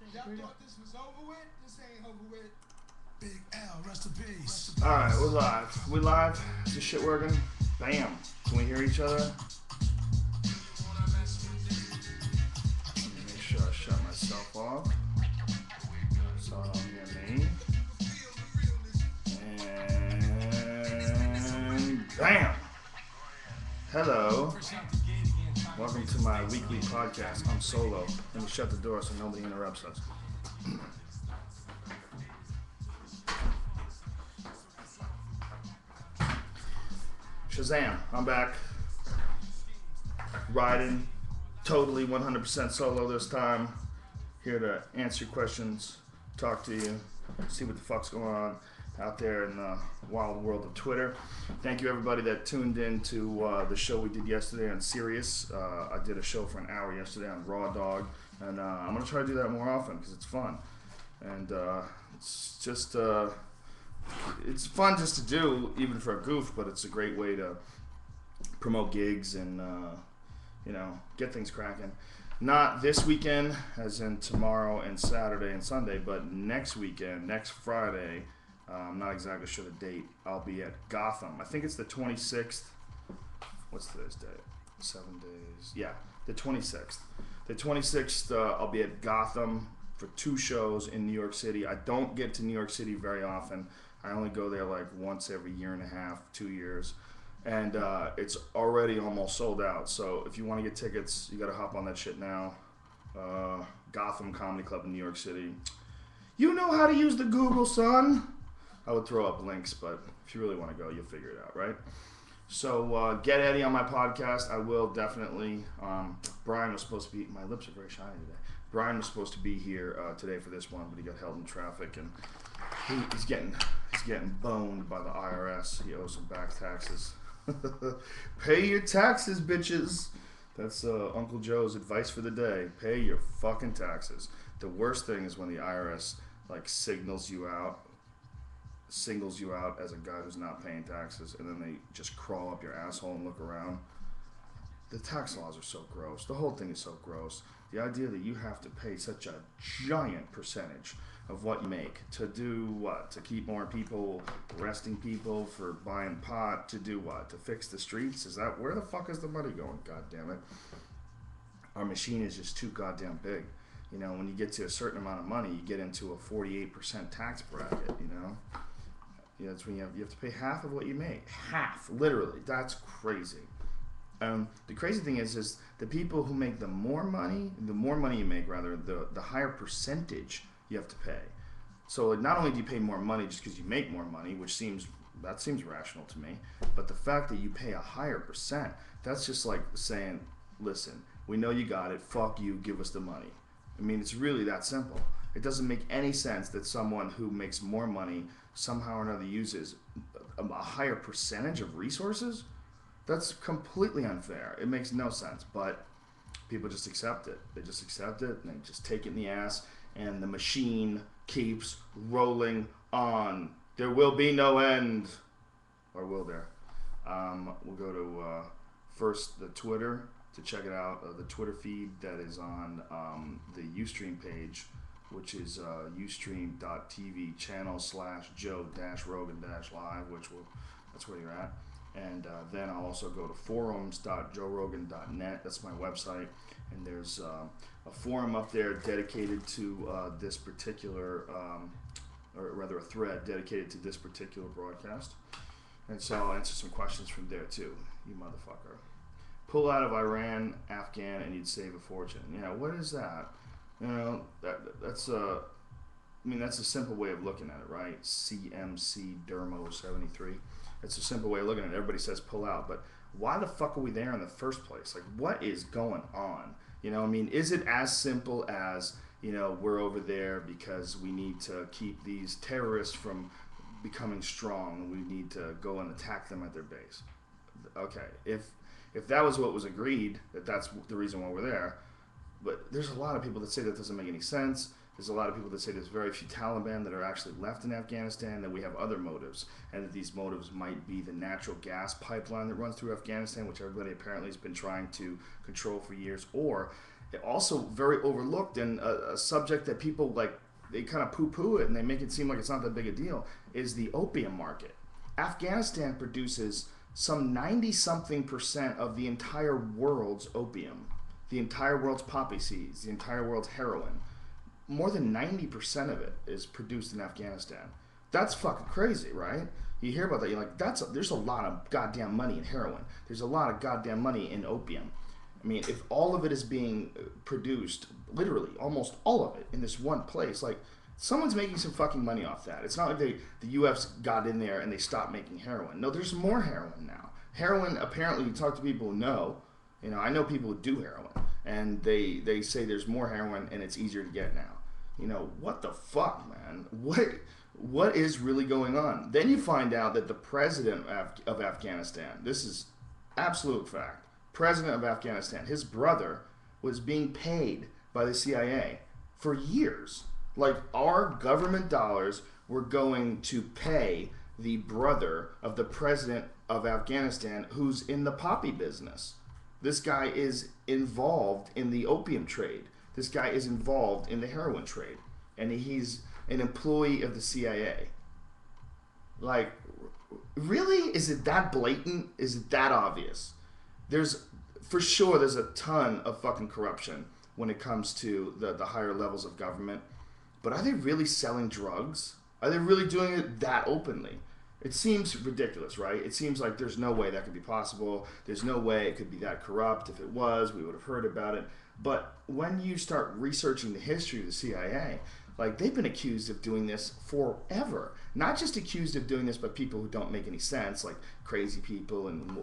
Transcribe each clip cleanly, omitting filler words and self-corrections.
Y'all thought this was over with? This ain't over with. Big L, rest in peace. Alright, we're live. We live? Is this shit working? Bam. Can we hear each other? Make sure I shut myself off so I don't hear me. And bam! Hello. Welcome to my weekly podcast. I'm solo. Let me shut the door so nobody interrupts us. Shazam, I'm back. Riding, totally 100% solo this time. Here to answer your questions, talk to you, see what the fuck's going on out there in the wild world of Twitter. Thank you everybody that tuned in to the show we did yesterday on Sirius. I did a show for an hour yesterday on Raw Dog, and I'm going to try to do that more often because it's fun. And it's just... it's fun just to do, even for a goof, but it's a great way to promote gigs and, get things cracking. Not this weekend, as in tomorrow and Saturday and Sunday, but next weekend, next Friday, I'm not exactly sure the date, I'll be at Gotham. I think it's the 26th. What's today's date? 7 days. Yeah, the 26th. The 26th, I'll be at Gotham for 2 shows in New York City. I don't get to New York City very often. I only go there like once every year and a half, 2 years. And it's already almost sold out. So if you want to get tickets, you got to hop on that shit now. Gotham Comedy Club in New York City. You know how to use the Google, son. I would throw up links, but if you really want to go, you'll figure it out, right? So get Eddie on my podcast. I will definitely. Brian was supposed to be. My lips are very shiny today. Brian was supposed to be here today for this one, but he got held in traffic, and he's getting boned by the IRS. He owes some back taxes. Pay your taxes, bitches. That's Uncle Joe's advice for the day. Pay your fucking taxes. The worst thing is when the IRS singles you out as a guy who's not paying taxes, and then they just crawl up your asshole and look around. The tax laws are so gross. The whole thing is so gross. The idea that you have to pay such a giant percentage of what you make to do what? To keep more people, arresting people for buying pot, to do what? To fix the streets? Where the fuck is the money going? God damn it. Our machine is just too goddamn big. You know, when you get to a certain amount of money, you get into a 48% tax bracket, you know? That's when you have to pay half of what you make. Half, literally. That's crazy. The crazy thing is the people who make the more money you make, rather, the higher percentage you have to pay. So not only do you pay more money just because you make more money, which seems rational to me, but the fact that you pay a higher percent, that's just like saying, listen, we know you got it, fuck you, give us the money. I mean, it's really that simple. It doesn't make any sense that someone who makes more money somehow or another uses a higher percentage of resources. That's completely unfair. It makes no sense, but people just accept it. They just accept it, and they just take it in the ass, and the machine keeps rolling on. There will be no end. Or will there? We'll go to first the Twitter to check it out. The Twitter feed that is on the Ustream page, which is ustream.tv channel/Joe-Rogan-Live, that's where you're at. And then I'll also go to forums.joerogan.net. That's my website. And there's a forum up there dedicated to this particular, or rather a thread dedicated to this particular broadcast. And so I'll answer some questions from there too, you motherfucker. Pull out of Iran, Afghan, and you'd save a fortune. Yeah, what is that? You know, that's a simple way of looking at it, right? CMC Dermo 73. It's a simple way of looking at it. Everybody says pull out, but why the fuck are we there in the first place? Like, what is going on? You know, I mean, is it as simple as, we're over there because we need to keep these terrorists from becoming strong and we need to go and attack them at their base? Okay, if that was what was agreed, that's the reason why we're there, but there's a lot of people that say that doesn't make any sense. There's a lot of people that say there's very few Taliban that are actually left in Afghanistan, that we have other motives, and that these motives might be the natural gas pipeline that runs through Afghanistan, which everybody apparently has been trying to control for years, or also very overlooked and a subject that people like, they kind of poo-poo it and they make it seem like it's not that big a deal, is the opium market. Afghanistan produces some 90-something% of the entire world's opium, the entire world's poppy seeds, the entire world's heroin. More than 90% of it is produced in Afghanistan. That's fucking crazy, right? You hear about that, you're like, there's a lot of goddamn money in heroin. There's a lot of goddamn money in opium. I mean, if all of it is being produced, literally, almost all of it, in this one place, like, someone's making some fucking money off that. It's not like the UF's got in there and they stopped making heroin. No, there's more heroin now. Heroin, apparently, you talk to people who know, I know people who do heroin, and they say there's more heroin and it's easier to get now. What the fuck, man? What is really going on? Then you find out that the president of Afghanistan, this is absolute fact, president of Afghanistan, his brother was being paid by the CIA for years. Like, our government dollars were going to pay the brother of the president of Afghanistan who's in the poppy business. This guy is involved in the opium trade. This guy is involved in the heroin trade. And he's an employee of the CIA. Like, really? Is it that blatant? Is it that obvious? For sure, there's a ton of fucking corruption when it comes to the higher levels of government. But are they really selling drugs? Are they really doing it that openly? It seems ridiculous, right? It seems like there's no way that could be possible. There's no way it could be that corrupt. If it was, we would have heard about it. But when you start researching the history of the CIA, like, they've been accused of doing this forever. Not just accused of doing this by people who don't make any sense, like crazy people and,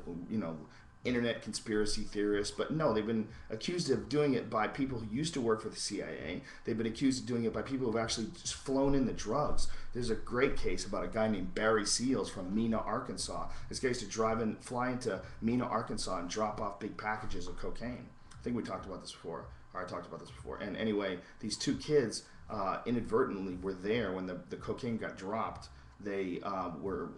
internet conspiracy theorists, but no, they've been accused of doing it by people who used to work for the CIA. They've been accused of doing it by people who've actually just flown in the drugs. There's a great case about a guy named Barry Seals from Mena, Arkansas. This guy used to fly into Mena, Arkansas and drop off big packages of cocaine. I think we talked about this before, or I talked about this before. And anyway, these two kids inadvertently were there when the cocaine got dropped. They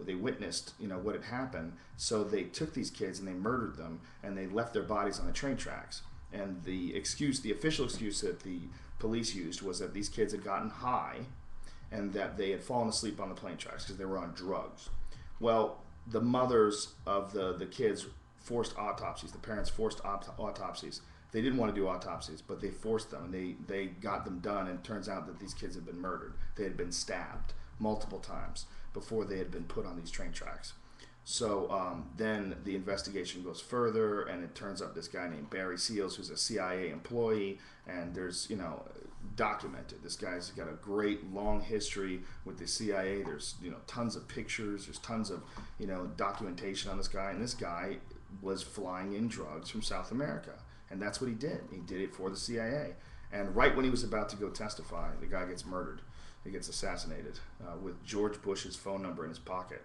witnessed what had happened, so they took these kids and they murdered them and they left their bodies on the train tracks. And the official excuse that the police used was that these kids had gotten high and that they had fallen asleep on the plane tracks because they were on drugs. Well, the mothers of the kids forced autopsies. The parents forced autopsies. They didn't want to do autopsies, but they forced them and they got them done, and it turns out that these kids had been murdered. They had been stabbed multiple times before they had been put on these train tracks. So then the investigation goes further, and it turns up this guy named Barry Seals, who's a CIA employee, and there's, documented. This guy's got a great long history with the CIA. There's, tons of pictures, there's tons of, documentation on this guy, and this guy was flying in drugs from South America, and that's what he did. He did it for the CIA. And right when he was about to go testify, the guy gets murdered. He gets assassinated with George Bush's phone number in his pocket.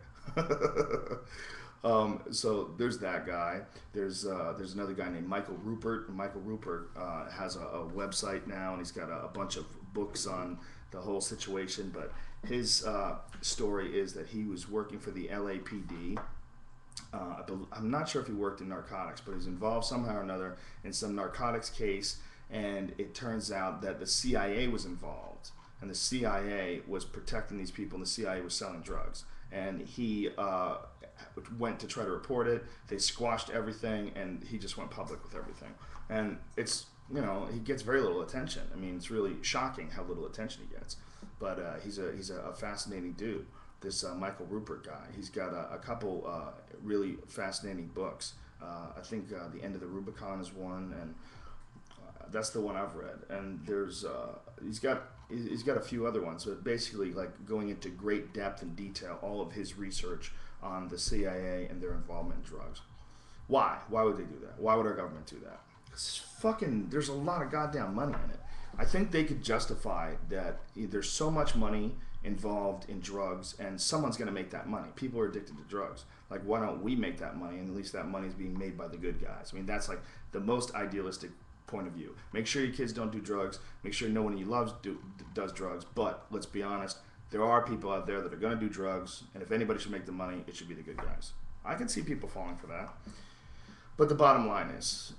So there's that guy. There's another guy named Michael Rupert. Michael Rupert has a website now, and he's got a bunch of books on the whole situation. But his story is that he was working for the LAPD. I'm not sure if he worked in narcotics, but he's involved somehow or another in some narcotics case, and it turns out that the CIA was involved. And the CIA was protecting these people, and the CIA was selling drugs. And he went to try to report it. They squashed everything, and he just went public with everything. And it's, he gets very little attention. I mean, it's really shocking how little attention he gets. But he's a fascinating dude, this Michael Rupert guy. He's got a couple really fascinating books. I think The End of the Rubicon is one, and that's the one I've read. And there's he's got a few other ones, but basically like going into great depth and detail all of his research on the CIA and their involvement in drugs. Why would they do that? Why would our government do that? There's a lot of goddamn money in it. I think they could justify that there's so much money involved in drugs, and someone's going to make that money. People are addicted to drugs. Like, why don't we make that money, and at least that money is being made by the good guys? I mean, that's like the most idealistic point of view. Make sure your kids don't do drugs. Make sure no one you love does drugs. But let's be honest, there are people out there that are going to do drugs, and if anybody should make the money, it should be the good guys. I can see people falling for that. But the bottom line is,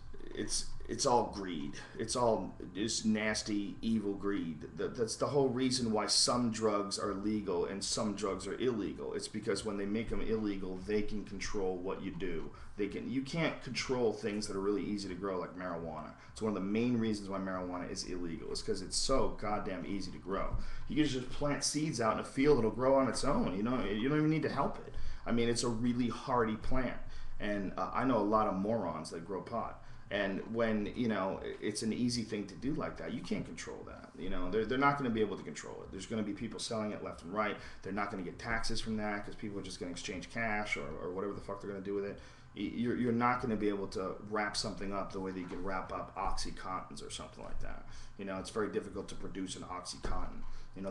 it's all greed. It's all this nasty, evil greed. That's the whole reason why some drugs are legal and some drugs are illegal. It's because when they make them illegal, they can control what you do. You can't control things that are really easy to grow, like marijuana. It's one of the main reasons why marijuana is illegal. It's because it's so goddamn easy to grow. You can just plant seeds out in a field; it'll grow on its own. You don't even need to help it. I mean, it's a really hardy plant, and I know a lot of morons that grow pot. And when, it's an easy thing to do like that, you can't control that. They're not going to be able to control it. There's going to be people selling it left and right. They're not going to get taxes from that because people are just going to exchange cash or whatever the fuck they're going to do with it. You're not going to be able to wrap something up the way that you can wrap up Oxycontins or something like that. It's very difficult to produce an Oxycontin.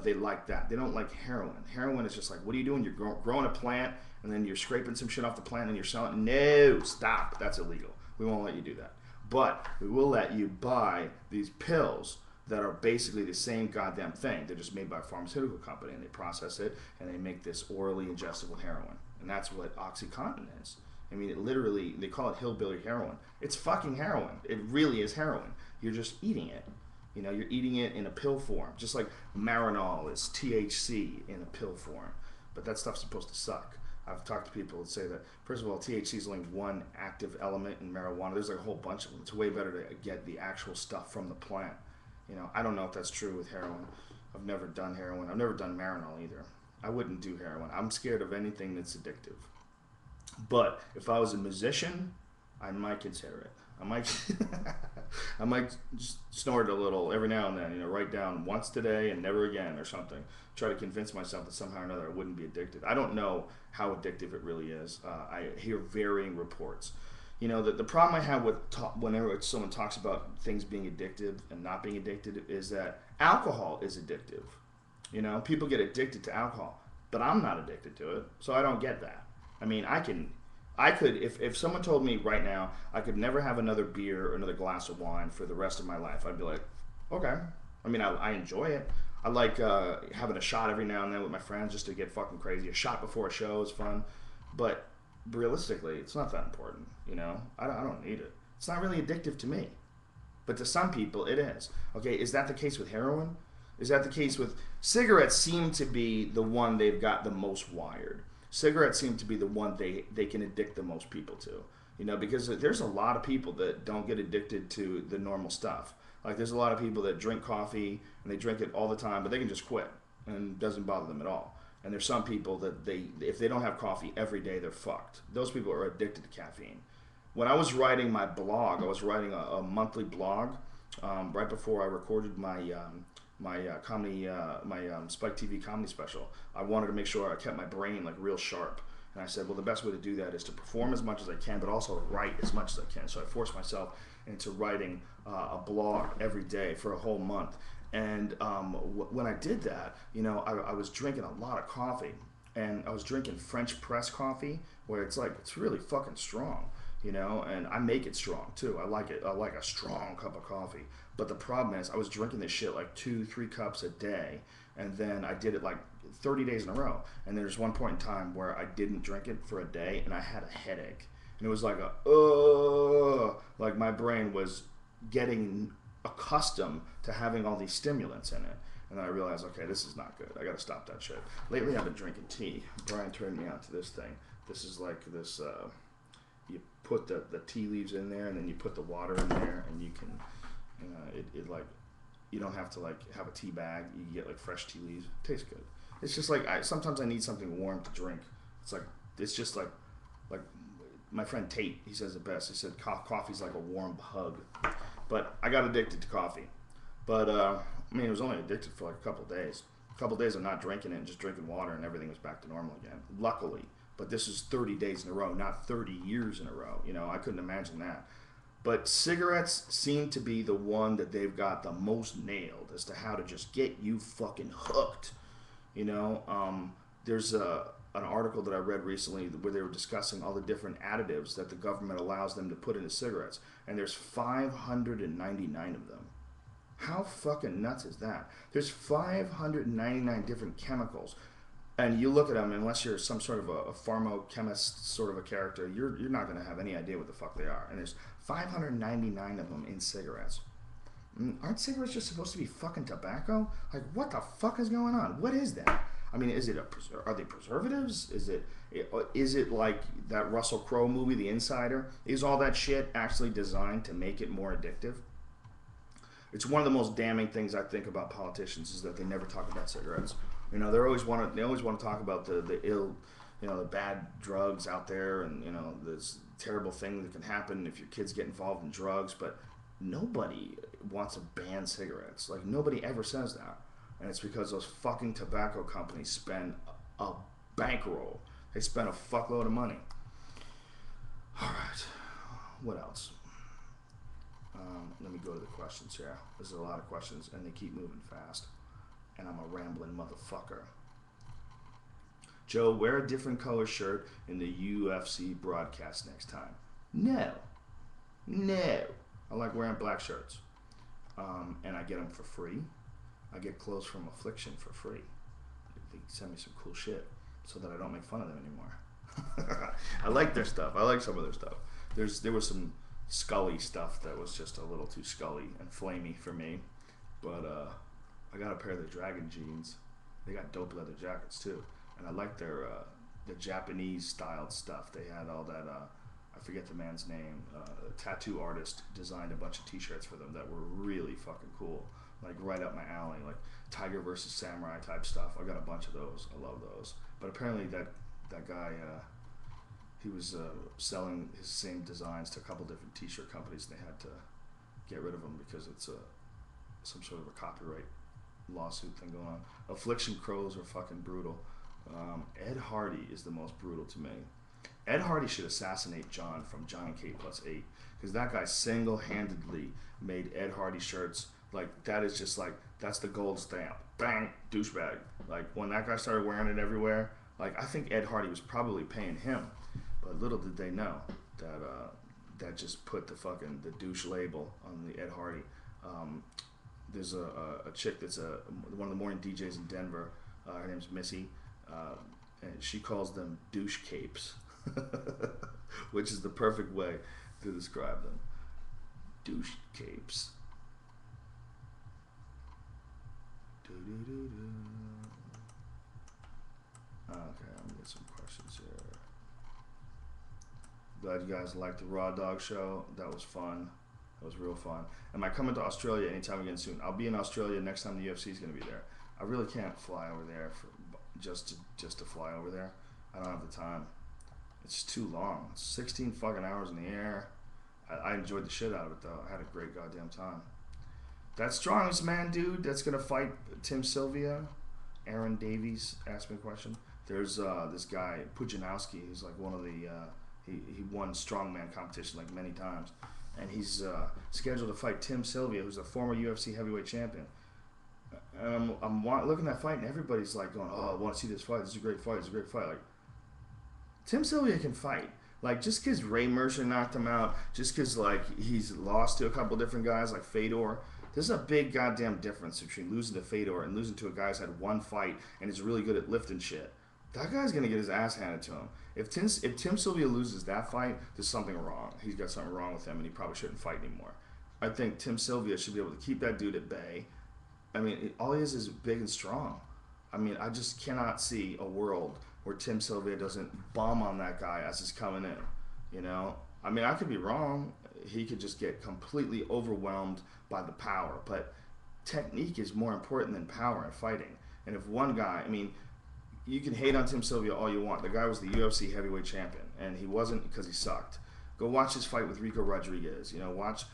They like that. They don't like heroin. Heroin is just like, what are you doing? You're growing a plant and then you're scraping some shit off the plant and you're selling it. No, stop. That's illegal. We won't let you do that. But we will let you buy these pills that are basically the same goddamn thing. They're just made by a pharmaceutical company, and they process it, and they make this orally ingestible heroin. And that's what OxyContin is. I mean, they call it hillbilly heroin. It's fucking heroin. It really is heroin. You're just eating it. You're eating it in a pill form. Just like Marinol is THC in a pill form. But that stuff's supposed to suck. I've talked to people that say that, first of all, THC is only one active element in marijuana. There's like a whole bunch of them. It's way better to get the actual stuff from the plant. I don't know if that's true with heroin. I've never done heroin. I've never done Marinol either. I wouldn't do heroin. I'm scared of anything that's addictive. But if I was a musician, I might consider it. I might just snort a little every now and then, write down once today and never again or something. Try to convince myself that somehow or another I wouldn't be addicted. I don't know how addictive it really is. I hear varying reports. The problem I have with whenever someone talks about things being addictive and not being addicted is that alcohol is addictive. People get addicted to alcohol, but I'm not addicted to it, so I don't get that. I mean, I could, if someone told me right now I could never have another beer or another glass of wine for the rest of my life, I'd be like, okay. I mean, I enjoy it. I like having a shot every now and then with my friends just to get fucking crazy. A shot before a show is fun. But realistically, it's not that important, I don't need it. It's not really addictive to me. But to some people, it is. Okay, is that the case with heroin? Is that the case with... Cigarettes seem to be the one they've got the most wired. Cigarettes seem to be the one they can addict the most people to. Because there's a lot of people that don't get addicted to the normal stuff. Like, there's a lot of people that drink coffee, and they drink it all the time, but they can just quit, and it doesn't bother them at all. And there's some people that if they don't have coffee every day, they're fucked. Those people are addicted to caffeine. When I was writing my blog, I was writing a monthly blog right before I recorded my Spike TV comedy special. I wanted to make sure I kept my brain like real sharp. And I said, well, the best way to do that is to perform as much as I can, but also write as much as I can. So I forced myself into writing a blog every day for a whole month. And when I did that, I was drinking a lot of coffee. And I was drinking French press coffee, where it's really fucking strong, and I make it strong too. I like it. I like a strong cup of coffee. But the problem is I was drinking this shit like 2-3 cups a day. And then I did it like 30 days in a row. And there's one point in time where I didn't drink it for a day and I had a headache. And it was like like my brain was getting accustomed to having all these stimulants in it. And then I realized, okay, this is not good. I gotta stop that shit. Lately I've been drinking tea. Brian turned me on to this thing. This is like this, you put the tea leaves in there and then you put the water in there and you can, you don't have to have a tea bag. You get like fresh tea leaves. It tastes good. It's just like sometimes I need something warm to drink. It's just like my friend Tate, he says it best. He said coffee's like a warm hug. But I got addicted to coffee. But I mean, it was only addicted for like a couple of days. A couple of days of not drinking it and just drinking water, and everything was back to normal again. Luckily. But this is 30 days in a row, not 30 years in a row. I couldn't imagine that. But cigarettes seem to be the one that they've got the most nailed as to how to just get you fucking hooked. There's an article that I read recently where they were discussing all the different additives that the government allows them to put into cigarettes. And there's 599 of them. How fucking nuts is that? There's 599 different chemicals. And you look at them, unless you're some sort of a pharmacochemist sort of a character, you're not going to have any idea what the fuck they are. And there's 599 of them in cigarettes. Aren't cigarettes just supposed to be fucking tobacco? Like, what the fuck is going on? What is that? I mean, are they preservatives? Is it like that Russell Crowe movie, The Insider? Is all that shit actually designed to make it more addictive? It's one of the most damning things I think about politicians is that they never talk about cigarettes. You know, they always want to talk about the ill, you know, the bad drugs out there, and you know, this terrible thing that can happen if your kids get involved in drugs. But nobody wants to ban cigarettes. Like, nobody ever says that, and it's because those fucking tobacco companies spend a bankroll. They spend a fuckload of money. All right, what else? Let me go to the questions here. There's a lot of questions, and they keep moving fast. And I'm a rambling motherfucker. Joe, wear a different color shirt in the UFC broadcast next time. No. I like wearing black shirts. And I get them for free. I get clothes from Affliction for free. They send me some cool shit so that I don't make fun of them anymore. I like their stuff. I like some of their stuff. There was some Scully stuff that was just a little too Scully and flamey for me. But I got a pair of the Dragon jeans. They got dope leather jackets too, and I like their the Japanese styled stuff. They had all that. I forget the man's name. A tattoo artist designed a bunch of T-shirts for them that were really fucking cool, like right up my alley, like Tiger versus Samurai type stuff. I got a bunch of those. I love those. But apparently that guy, he was selling his same designs to a couple different T-shirt companies. And they had to get rid of them because it's some sort of a copyright lawsuit thing going on. Affliction crows are fucking brutal. Ed Hardy is the most brutal to me. Ed Hardy should assassinate John from John K+8, because that guy single-handedly made Ed Hardy shirts. Like, that is just like, that's the gold stamp. Bang, douchebag. Like, when that guy started wearing it everywhere, like, I think Ed Hardy was probably paying him, but little did they know that that just put the douche label on the Ed Hardy. There's a chick that's one of the morning DJs in Denver. Her name's Missy, and she calls them douche capes, which is the perfect way to describe them. Douche capes. Okay, I'm gonna get some questions here. Glad you guys liked the Raw Dog Show. That was fun. That was real fun. Am I coming to Australia anytime again soon? I'll be in Australia next time the UFC is going to be there. I really can't fly over there just to fly over there. I don't have the time. It's too long. 16 fucking hours in the air. I enjoyed the shit out of it though. I had a great goddamn time. That strongest man dude that's going to fight Tim Sylvia, Aaron Davies asked me a question. There's this guy Pujanowski, who's like one of the he won strongman competition like many times. And he's scheduled to fight Tim Sylvia, who's a former UFC heavyweight champion. And I'm looking at that fight, and everybody's like going, "Oh, I want to see this fight. This is a great fight. It's a great fight." Like, Tim Sylvia can fight. Like, just because Ray Mercer knocked him out, just because like he's lost to a couple different guys like Fedor, there's a big goddamn difference between losing to Fedor and losing to a guy who's had one fight and is really good at lifting shit. That guy's gonna get his ass handed to him. If Tim Sylvia loses that fight, there's something wrong. He's got something wrong with him, and he probably shouldn't fight anymore. I think Tim Sylvia should be able to keep that dude at bay. I mean, all he is big and strong. I mean, I just cannot see a world where Tim Sylvia doesn't bomb on that guy as he's coming in. You know, I mean, I could be wrong. He could just get completely overwhelmed by the power. But technique is more important than power in fighting. And if one guy, I mean, you can hate on Tim Sylvia all you want. The guy was the UFC heavyweight champion, and he wasn't because he sucked. Go watch his fight with Rico Rodriguez. You know, watch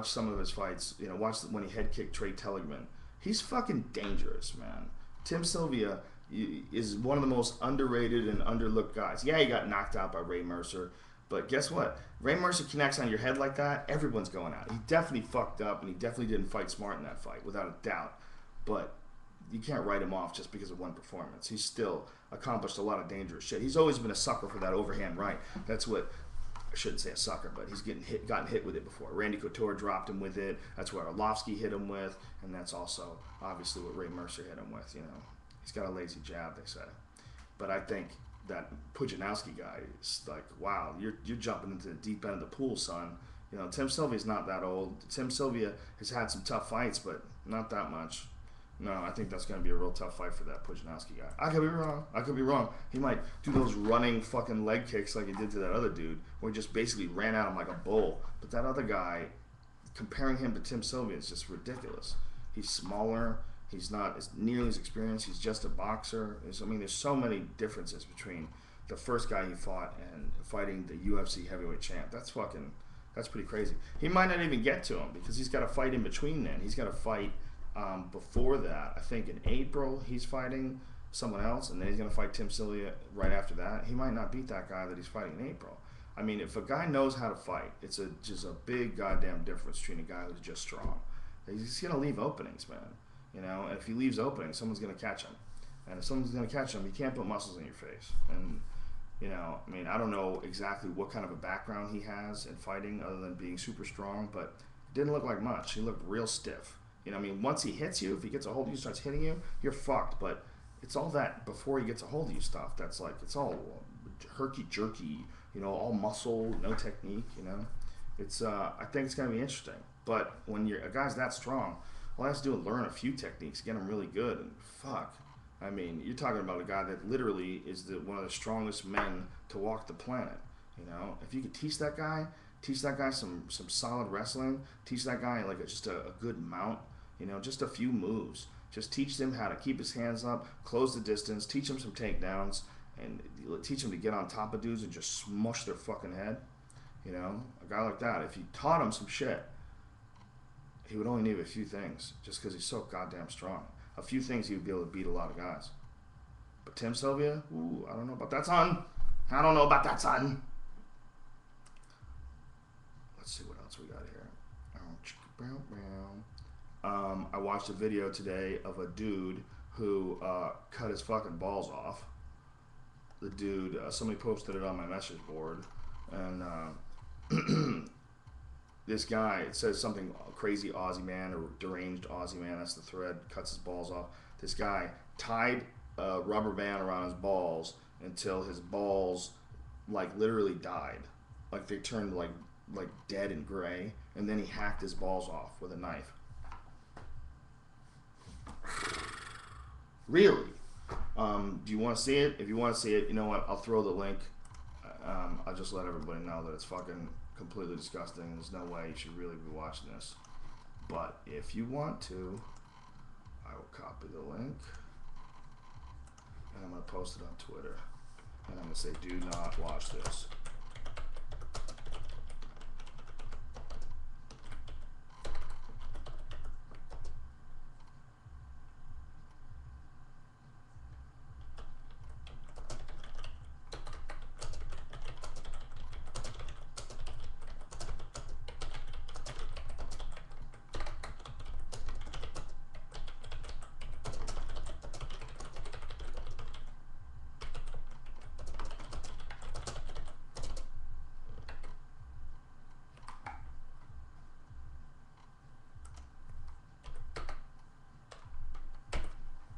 some of his fights. You know, watch when he head kicked Trey Telligman. He's fucking dangerous, man. Tim Sylvia is one of the most underrated and underlooked guys. Yeah, he got knocked out by Ray Mercer, but guess what? Ray Mercer connects on your head like that, everyone's going out. He definitely fucked up, and he definitely didn't fight smart in that fight, without a doubt. But you can't write him off just because of one performance. He's still accomplished a lot of dangerous shit. He's always been a sucker for that overhand right. That's what, I shouldn't say a sucker, but he's gotten hit with it before. Randy Couture dropped him with it. That's what Arlovsky hit him with, and that's also obviously what Ray Mercer hit him with. You know, he's got a lazy jab, they say. But I think that Pujanowski guy is like, wow, you're jumping into the deep end of the pool, son. You know, Tim Sylvia's not that old. Tim Sylvia has had some tough fights, but not that much. No, I think that's going to be a real tough fight for that Pujanowski guy. I could be wrong. I could be wrong. He might do those running fucking leg kicks like he did to that other dude, where he just basically ran at him like a bull. But that other guy, comparing him to Tim Sylvia is just ridiculous. He's smaller. He's not as nearly as experienced. He's just a boxer. There's so many differences between the first guy he fought and fighting the UFC heavyweight champ. That's pretty crazy. He might not even get to him because he's got a fight in between then. He's got a fight before that. I think in April he's fighting someone else, and then he's going to fight Tim Sylvia right after that. He might not beat that guy that he's fighting in April. I mean, if a guy knows how to fight, it's just a big goddamn difference between a guy who's just strong. He's going to leave openings, man. You know, and if he leaves openings, someone's going to catch him. And if someone's going to catch him, you can't put muscles in your face. And, you know, I mean, I don't know exactly what kind of a background he has in fighting other than being super strong, but it didn't look like much. He looked real stiff. You know, I mean, once he hits you, if he gets a hold of you, starts hitting you, you're fucked. But it's all that before he gets a hold of you stuff. That's like, it's all herky-jerky, you know, all muscle, no technique, you know. It's, I think it's going to be interesting. But when a guy's that strong, all he has to do is learn a few techniques, get him really good, and fuck. I mean, you're talking about a guy that literally is one of the strongest men to walk the planet. You know, if you could teach that guy some solid wrestling, teach that guy like just a good mount, you know, just a few moves. Just teach him how to keep his hands up, close the distance, teach him some takedowns, and teach him to get on top of dudes and just smush their fucking head. You know, a guy like that, if you taught him some shit, he would only need a few things just because he's so goddamn strong. A few things he would be able to beat a lot of guys. But Tim Sylvia, ooh, I don't know about that, son. I don't know about that, son. Let's see what else we got here. I watched a video today of a dude who cut his fucking balls off. The dude, somebody posted it on my message board, and this guy, it says something crazy Aussie man or deranged Aussie man, that's the thread, cuts his balls off. This guy tied a rubber band around his balls until his balls like literally died. Like they turned like dead and gray, and then he hacked his balls off with a knife. Really? Do you want to see it? If you want to see it, you know what? I'll throw the link. I'll just let everybody know that it's fucking completely disgusting and there's no way you should really be watching this. But if you want to, I will copy the link and I'm going to post it on Twitter. And I'm going to say, do not watch this.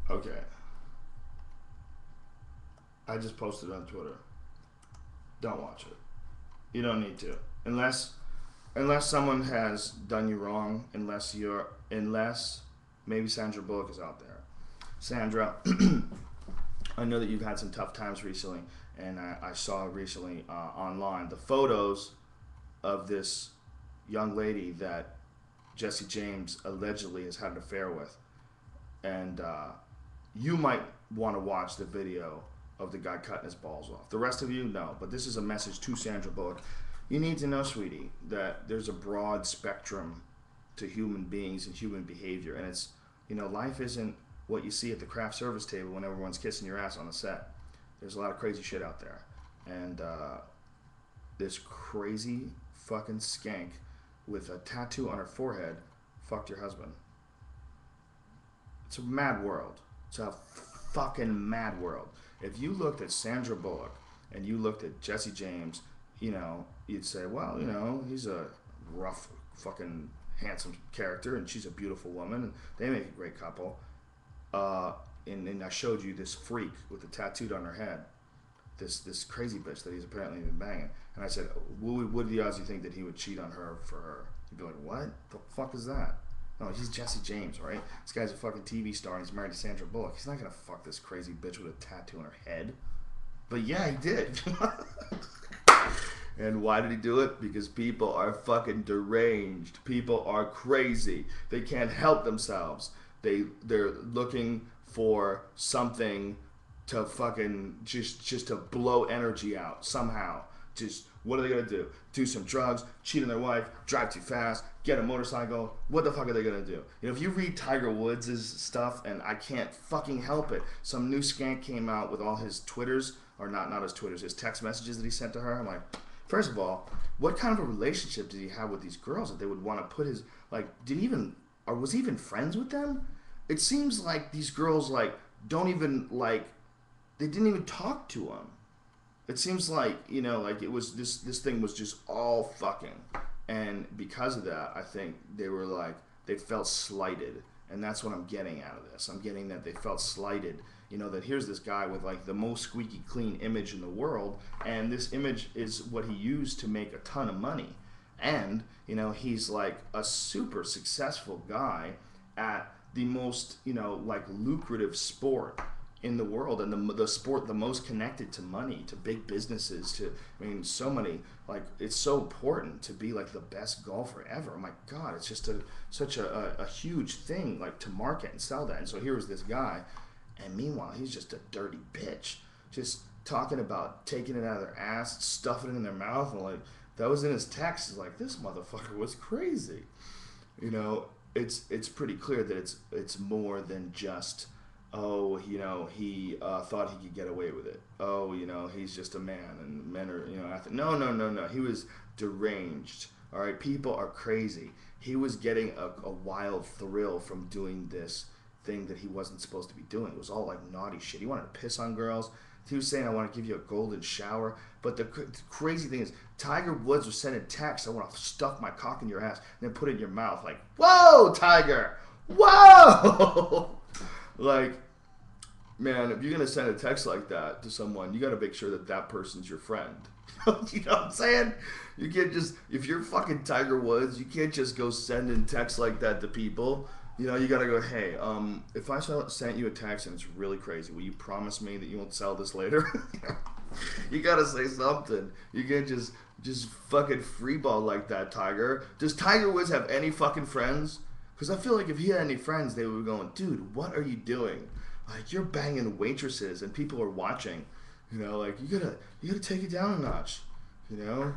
Okay. I just posted it on Twitter. Don't watch it. You don't need to. Unless someone has done you wrong, unless maybe Sandra Bullock is out there. Sandra, I know that you've had some tough times recently, and I saw recently online the photos of this young lady that Jesse James allegedly has had an affair with. And you might want to watch the video of the guy cutting his balls off. The rest of you, no. But this is a message to Sandra Bullock. You need to know, sweetie, that there's a broad spectrum to human beings and human behavior. And it's, you know, life isn't what you see at the craft service table when everyone's kissing your ass on the set. There's a lot of crazy shit out there. And this crazy fucking skank with a tattoo on her forehead fucked your husband. It's a mad world. It's a fucking mad world. If you looked at Sandra Bullock and you looked at Jesse James, you know, you'd say, well, you know, he's a rough, fucking handsome character and she's a beautiful woman and they make a great couple. and I showed you this freak with the tattooed on her head, this crazy bitch that he's apparently been banging. And I said, what are the odds you think that he would cheat on her for her? You'd be like, what the fuck is that? No, he's Jesse James, right? This guy's a fucking TV star and he's married to Sandra Bullock. He's not gonna fuck this crazy bitch with a tattoo on her head. But yeah, he did. And why did he do it? Because people are fucking deranged. People are crazy. They can't help themselves. They're looking for something to fucking just to blow energy out somehow. Just what are they gonna do? Do some drugs, cheat on their wife, drive too fast, get a motorcycle. What the fuck are they gonna do? You know, if you read Tiger Woods' stuff, and I can't fucking help it, some new skank came out with all his Twitters, or not his Twitters, his text messages that he sent to her. I'm like, first of all, what kind of a relationship did he have with these girls that they would want to put his, like, was he even friends with them? It seems like these girls, like, don't even, like, they didn't even talk to him. It seems like, you know, like it was, this thing was just all fucking. And because of that, I think they were like, they felt slighted. And that's what I'm getting out of this. I'm getting that they felt slighted. You know, that here's this guy with like the most squeaky clean image in the world, and this image is what he used to make a ton of money. And, you know, he's like a super successful guy at the most, you know, like lucrative sport in the world, and the sport the most connected to money, to big businesses, to, I mean, so many, like, it's so important to be like the best golfer ever. Oh my God, it's just such a huge thing, like, to market and sell that. And so here was this guy, and meanwhile, he's just a dirty bitch, just talking about taking it out of their ass, stuffing it in their mouth, and like, that was in his text. It's like, this motherfucker was crazy. You know, it's pretty clear that it's more than just, oh, you know, he thought he could get away with it. Oh, you know, he's just a man, and men are, you know, no. He was deranged. All right, people are crazy. He was getting a wild thrill from doing this thing that he wasn't supposed to be doing. It was all like naughty shit. He wanted to piss on girls. He was saying, I want to give you a golden shower. But the crazy thing is, Tiger Woods was sending texts, I want to stuff my cock in your ass and then put it in your mouth. Like, whoa, Tiger! Whoa! Like, man, if you're going to send a text like that to someone, you got to make sure that that person's your friend. You know what I'm saying? You can't just, if you're fucking Tiger Woods, you can't just go sending texts like that to people. You know, you got to go, hey, if I sent you a text and it's really crazy, will you promise me that you won't sell this later? You got to say something. You can't just fucking freeball like that, Tiger. Does Tiger Woods have any fucking friends? Because I feel like if he had any friends, they would be going, dude, what are you doing? Like, you're banging waitresses and people are watching. You know, like, you gotta take it down a notch. You know,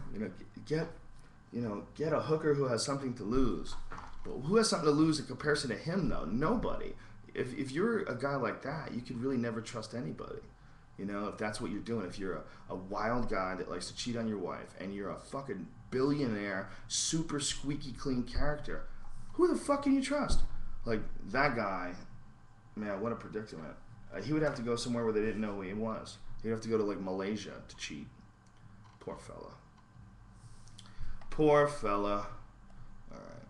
get a hooker who has something to lose. But who has something to lose in comparison to him, though? Nobody. If you're a guy like that, you can really never trust anybody. You know, if that's what you're doing. If you're a wild guy that likes to cheat on your wife, and you're a fucking billionaire, super squeaky clean character, who the fuck can you trust? Like, that guy, man, what a predicament. He would have to go somewhere where they didn't know who he was. He'd have to go to, like, Malaysia to cheat. Poor fella. Poor fella. Alright.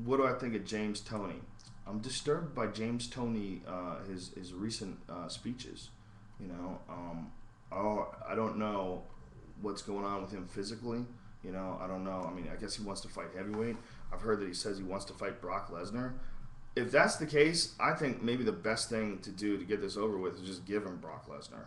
What do I think of James Toney? I'm disturbed by James Toney, his recent speeches. You know, I don't know what's going on with him physically. You know, I don't know. I mean, I guess he wants to fight heavyweight. I've heard that he says he wants to fight Brock Lesnar. If that's the case, I think maybe the best thing to do to get this over with is just give him Brock Lesnar.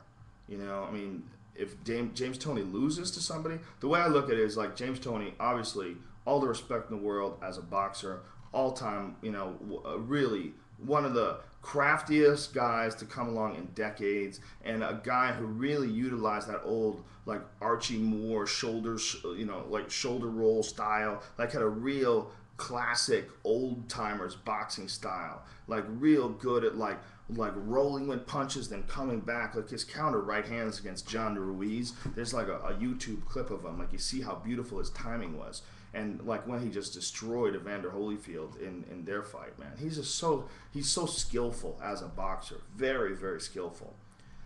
You know, I mean, if James Toney loses to somebody, the way I look at it is like James Toney, obviously, all the respect in the world as a boxer, all-time, you know, really one of the craftiest guys to come along in decades, and a guy who really utilized that old, like, Archie Moore shoulders, you know, like shoulder roll style, like had a real classic old timers boxing style, like real good at like rolling with punches then coming back, like his counter right hands against John Ruiz. There's like a YouTube clip of him, like you see how beautiful his timing was. And like when he just destroyed Evander Holyfield in their fight, man, he's so skillful as a boxer, very, very skillful.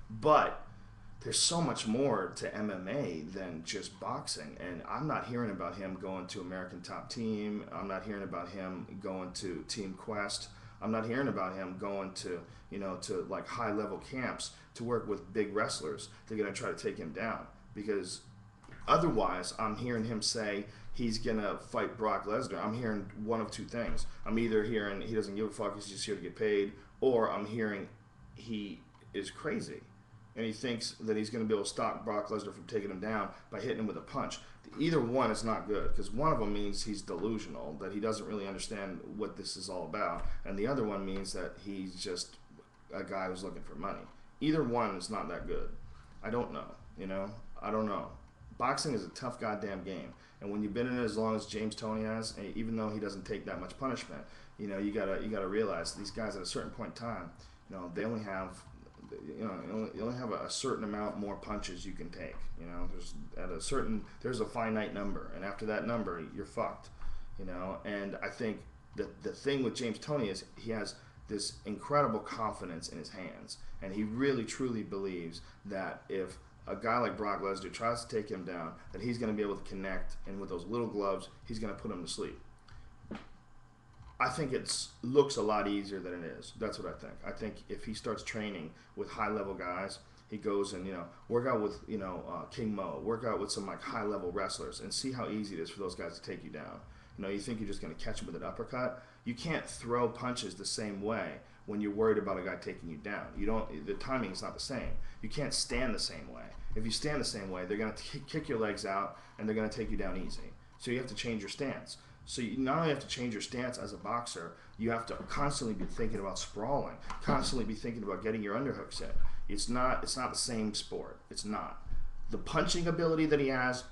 But there's so much more to MMA than just boxing, and I'm not hearing about him going to American Top Team. I'm not hearing about him going to Team Quest. I'm not hearing about him going to, to like high level camps to work with big wrestlers. They're going to try to take him down, because otherwise I'm hearing him say he's going to fight Brock Lesnar. I'm hearing one of two things. I'm either hearing he doesn't give a fuck, he's just here to get paid, or I'm hearing he is crazy and he thinks that he's going to be able to stop Brock Lesnar from taking him down by hitting him with a punch. Either one is not good, because one of them means he's delusional, that he doesn't really understand what this is all about, and the other one means that he's just a guy who's looking for money. Either one is not that good. I don't know, I don't know. Boxing is a tough goddamn game, and when you've been in it as long as James Toney has, even though he doesn't take that much punishment, you gotta realize these guys at a certain point in time, they only have, you only have a certain amount more punches you can take. There's a finite number, and after that number, you're fucked. And I think that the thing with James Toney is he has this incredible confidence in his hands, and he really truly believes that if a guy like Brock Lesnar tries to take him down, that he's going to be able to connect, and with those little gloves, he's going to put him to sleep. I think it looks a lot easier than it is. That's what I think. I think if he starts training with high-level guys, he goes and, work out with, King Mo, work out with some, like, high-level wrestlers, and see how easy it is for those guys to take you down. You think you're just going to catch him with an uppercut? You can't throw punches the same way when you're worried about a guy taking you down. The timing is not the same. You can't stand the same way. If you stand the same way, they're going to kick your legs out, and they're going to take you down easy. So you have to change your stance. So you not only have to change your stance as a boxer, you have to constantly be thinking about sprawling, constantly be thinking about getting your underhooks in. It's not the same sport. It's not. The punching ability that he has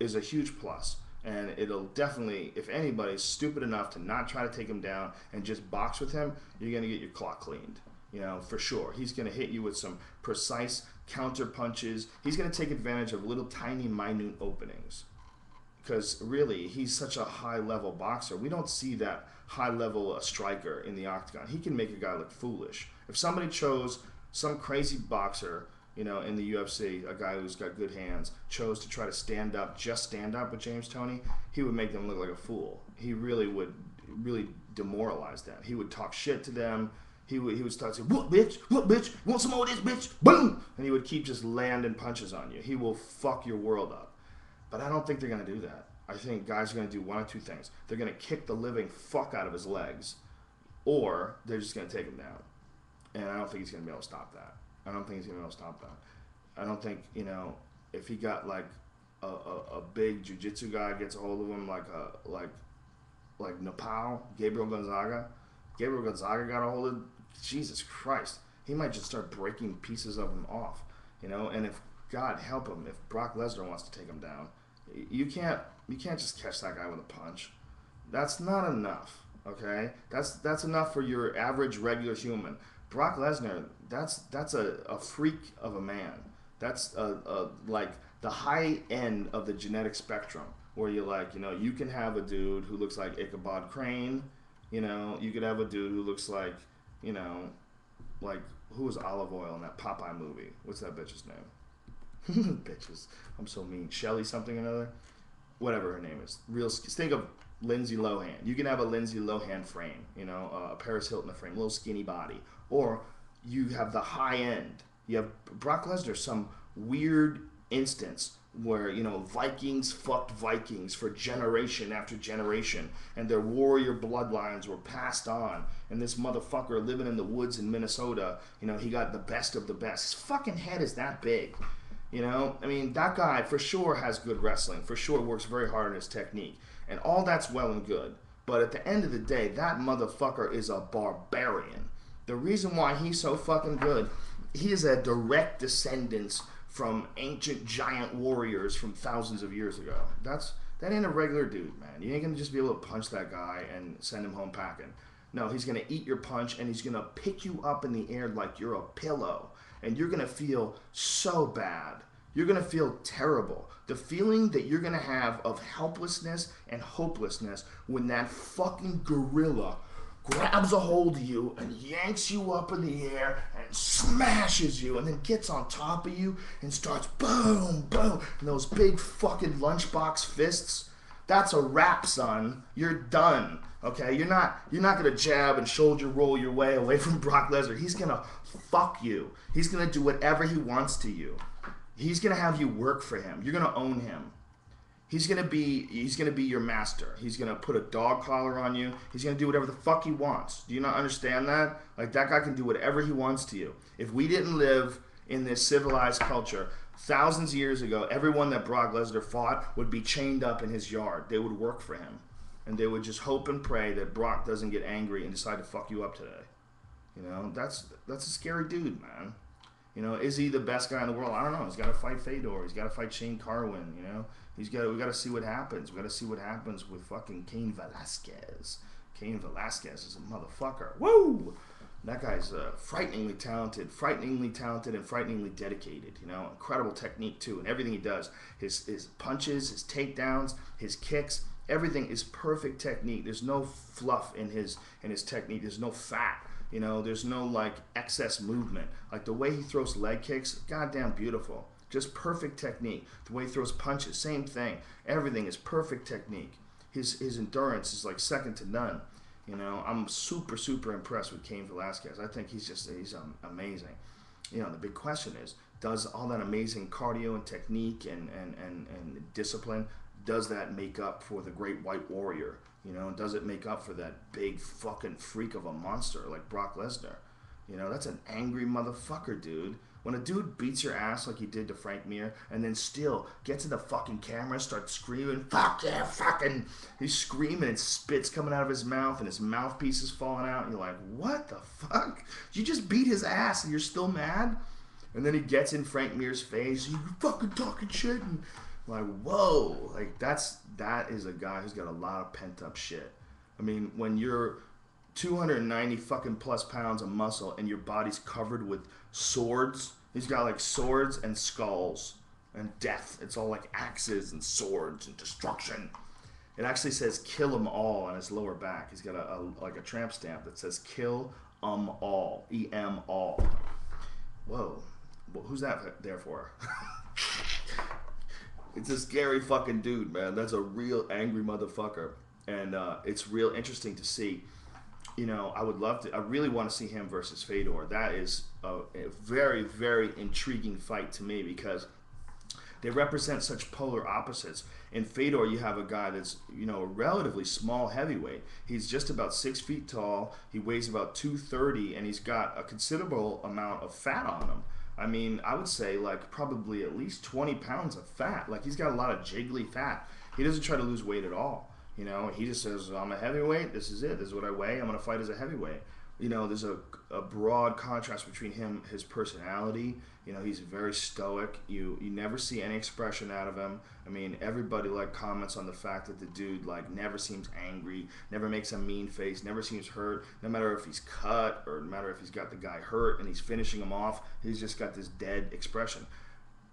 is a huge plus, and it'll definitely, if anybody's stupid enough to not try to take him down and just box with him, you're going to get your clock cleaned, for sure. He's going to hit you with some precise counter punches. He's going to take advantage of little tiny minute openings. Because really, he's such a high-level boxer. We don't see that high-level striker in the octagon. He can make a guy look foolish. If somebody chose some crazy boxer, in the UFC, a guy who's got good hands, chose to try to stand up with James Toney, he would make them look like a fool. He really would demoralize them. He would talk shit to them. He would start saying, what bitch, want some more of this, bitch, boom! And he would keep just landing punches on you. He will fuck your world up. But I don't think they're going to do that. I think guys are going to do one of two things. They're going to kick the living fuck out of his legs, or they're just going to take him down. And I don't think he's going to be able to stop that. I don't think if he got like a big jiu-jitsu guy gets a hold of him like Nepal, Gabriel Gonzaga got a hold of, Jesus Christ, he might just start breaking pieces of him off, and if God help him, if Brock Lesnar wants to take him down, you can't just catch that guy with a punch. That's not enough, okay? That's enough for your average regular human. Brock Lesnar, that's a freak of a man. That's like the high end of the genetic spectrum, where you're like, you can have a dude who looks like Ichabod Crane, you could have a dude who looks like, like who was Olive Oil in that Popeye movie? What's that bitch's name? Bitches. I'm so mean. Shelly something or another? Whatever her name is. Think of Lindsay Lohan. You can have a Lindsay Lohan frame, a Paris Hilton frame, a little skinny body. Or you have the high end. You have Brock Lesnar, some weird instance where, Vikings fucked Vikings for generation after generation, and their warrior bloodlines were passed on, and this motherfucker living in the woods in Minnesota, he got the best of the best. His fucking head is that big. That guy for sure has good wrestling, for sure works very hard on his technique, and all that's well and good. But at the end of the day, that motherfucker is a barbarian. The reason why he's so fucking good, he is a direct descendant from ancient giant warriors from thousands of years ago. That ain't a regular dude, man. You ain't gonna just be able to punch that guy and send him home packing. No, he's gonna eat your punch, and he's gonna pick you up in the air like you're a pillow. And you're going to feel so bad. You're going to feel terrible. The feeling that you're going to have of helplessness and hopelessness when that fucking gorilla grabs a hold of you and yanks you up in the air and smashes you and then gets on top of you and starts boom, boom. And those big fucking lunchbox fists, that's a wrap, son. You're done. Okay, you're not gonna jab and shoulder roll your way away from Brock Lesnar. He's gonna fuck you. He's gonna do whatever he wants to you. He's gonna have you work for him. You're gonna own him. He's gonna be your master. He's gonna put a dog collar on you. He's gonna do whatever the fuck he wants. Do you not understand that? Like, that guy can do whatever he wants to you. If we didn't live in this civilized culture, thousands of years ago, everyone that Brock Lesnar fought would be chained up in his yard. They would work for him. And they would just hope and pray that Brock doesn't get angry and decide to fuck you up today. You know, that's a scary dude, man. You know, is he the best guy in the world? I don't know. He's got to fight Fedor. He's got to fight Shane Carwin. You know, we got to see what happens. We got to see what happens with fucking Cain Velasquez. Cain Velasquez is a motherfucker. Woo! That guy's frighteningly talented, and frighteningly dedicated. You know, incredible technique too, and everything he does. His punches, his takedowns, his kicks. Everything is perfect technique. There's no fluff in his technique. There's no fat. You know, there's no like excess movement. Like the way he throws leg kicks, goddamn beautiful. Just perfect technique. The way he throws punches, same thing. Everything is perfect technique. His endurance is like second to none. You know, I'm super impressed with Cain Velasquez. I think he's amazing. You know, the big question is, does all that amazing cardio and technique and discipline, does that make up for the great white warrior? You know, does it make up for that big fucking freak of a monster like Brock Lesnar? You know, that's an angry motherfucker, dude. When a dude beats your ass like he did to Frank Mir and then still gets in the fucking camera and starts screaming, fuck yeah, fucking, he's screaming and spit's coming out of his mouth and his mouthpiece is falling out, and you're like, what the fuck? You just beat his ass and you're still mad? And then he gets in Frank Mir's face, you fucking talking shit, and like, whoa, like that is a guy who's got a lot of pent up shit. I mean, when you're 290 fucking plus pounds of muscle and your body's covered with swords, he's got like swords and skulls and death. It's all like axes and swords and destruction. It actually says "kill 'em all" on his lower back. He's got a tramp stamp that says "kill 'em all," E-M all. Whoa, well, who's that there for? It's a scary fucking dude, man. That's a real angry motherfucker. And it's real interesting to see. You know, I really want to see him versus Fedor. That is a very, very intriguing fight to me because they represent such polar opposites. In Fedor, you have a guy that's, you know, a relatively small heavyweight. He's just about 6 feet tall. He weighs about 230, and he's got a considerable amount of fat on him. I mean, I would say like probably at least 20 pounds of fat. Like, he's got a lot of jiggly fat. He doesn't try to lose weight at all. You know, he just says, I'm a heavyweight, this is it, this is what I weigh, I'm going to fight as a heavyweight. You know, there's a broad contrast between him, his personality. You know, he's very stoic. You never see any expression out of him. I mean, everybody like comments on the fact that the dude like never seems angry, never makes a mean face, never seems hurt, no matter if he's cut or no matter if he's got the guy hurt and he's finishing him off, he's just got this dead expression.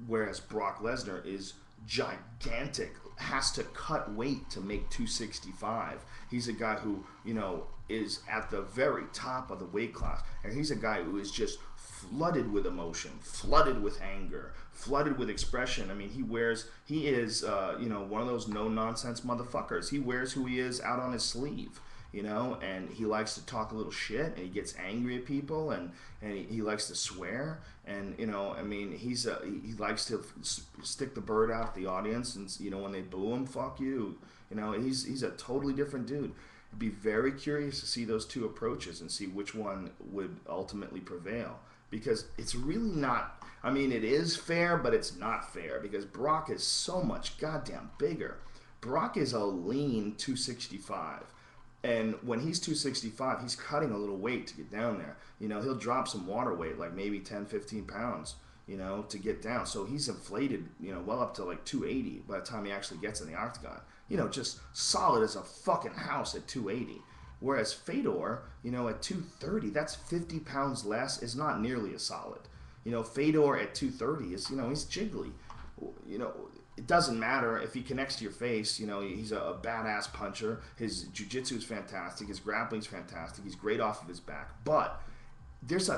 Whereas Brock Lesnar is gigantic, has to cut weight to make 265. He's a guy who, you know, is at the very top of the weight class, and he's a guy who is just flooded with emotion, flooded with anger, flooded with expression. I mean, he is you know, one of those no-nonsense motherfuckers. He wears who he is out on his sleeve. You know, and he likes to talk a little shit, and he gets angry at people, and he likes to swear, and, you know, I mean, he likes to stick the bird out at the audience, and, you know, when they boo him, fuck you. You know, he's a totally different dude. I'd be very curious to see those two approaches and see which one would ultimately prevail, because it's really not, I mean, it is fair, but it's not fair, because Brock is so much goddamn bigger. Brock is a lean 265. And when he's 265, he's cutting a little weight to get down there. You know, he'll drop some water weight, like maybe 10, 15 pounds, you know, to get down. So he's inflated, you know, well up to like 280 by the time he actually gets in the octagon. You know, just solid as a fucking house at 280. Whereas Fedor, you know, at 230, that's 50 pounds less, is not nearly as solid. You know, Fedor at 230 is, you know, he's jiggly. You know, it doesn't matter if he connects to your face. You know, he's a badass puncher. His jiu-jitsu is fantastic. His grappling is fantastic. He's great off of his back. But that's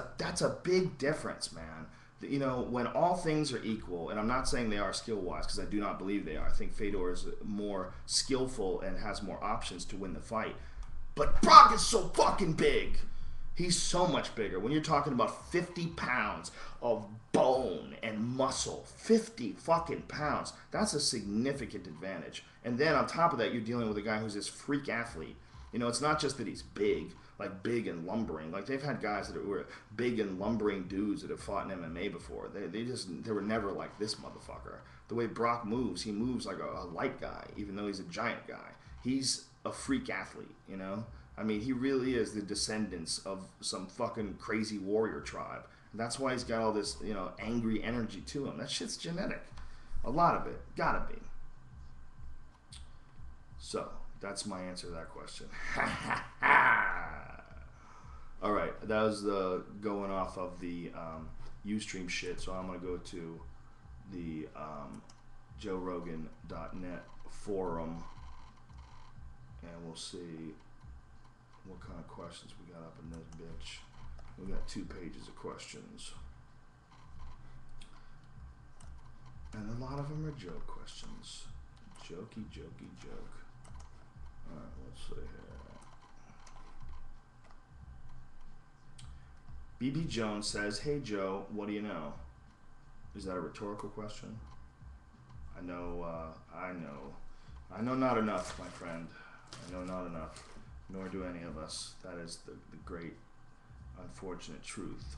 a big difference, man. You know, when all things are equal, and I'm not saying they are skill-wise, because I do not believe they are. I think Fedor is more skillful and has more options to win the fight. But Brock is so fucking big. He's so much bigger. When you're talking about 50 pounds of bone and muscle, 50 fucking pounds, that's a significant advantage. And then on top of that, you're dealing with a guy who's this freak athlete. You know, it's not just that he's big, like big and lumbering. Like they've had guys that were big and lumbering dudes that have fought in MMA before. They were never like this motherfucker. The way Brock moves, he moves like a light guy, even though he's a giant guy. He's a freak athlete, you know? I mean, he really is the descendants of some fucking crazy warrior tribe. And that's why he's got all this, you know, angry energy to him. That shit's genetic. A lot of it. Gotta be. So, that's my answer to that question. Alright, that was the going off of the Ustream shit. So I'm going to go to the JoeRogan.net forum. And we'll see what kind of questions we got up in this bitch. We got 2 pages of questions. And a lot of them are joke questions. Jokey, jokey, joke. Alright, let's see here. BB Jones says, "Hey Joe, what do you know?" Is that a rhetorical question? I know not enough, my friend. I know not enough. Nor do any of us. That is the great, unfortunate truth.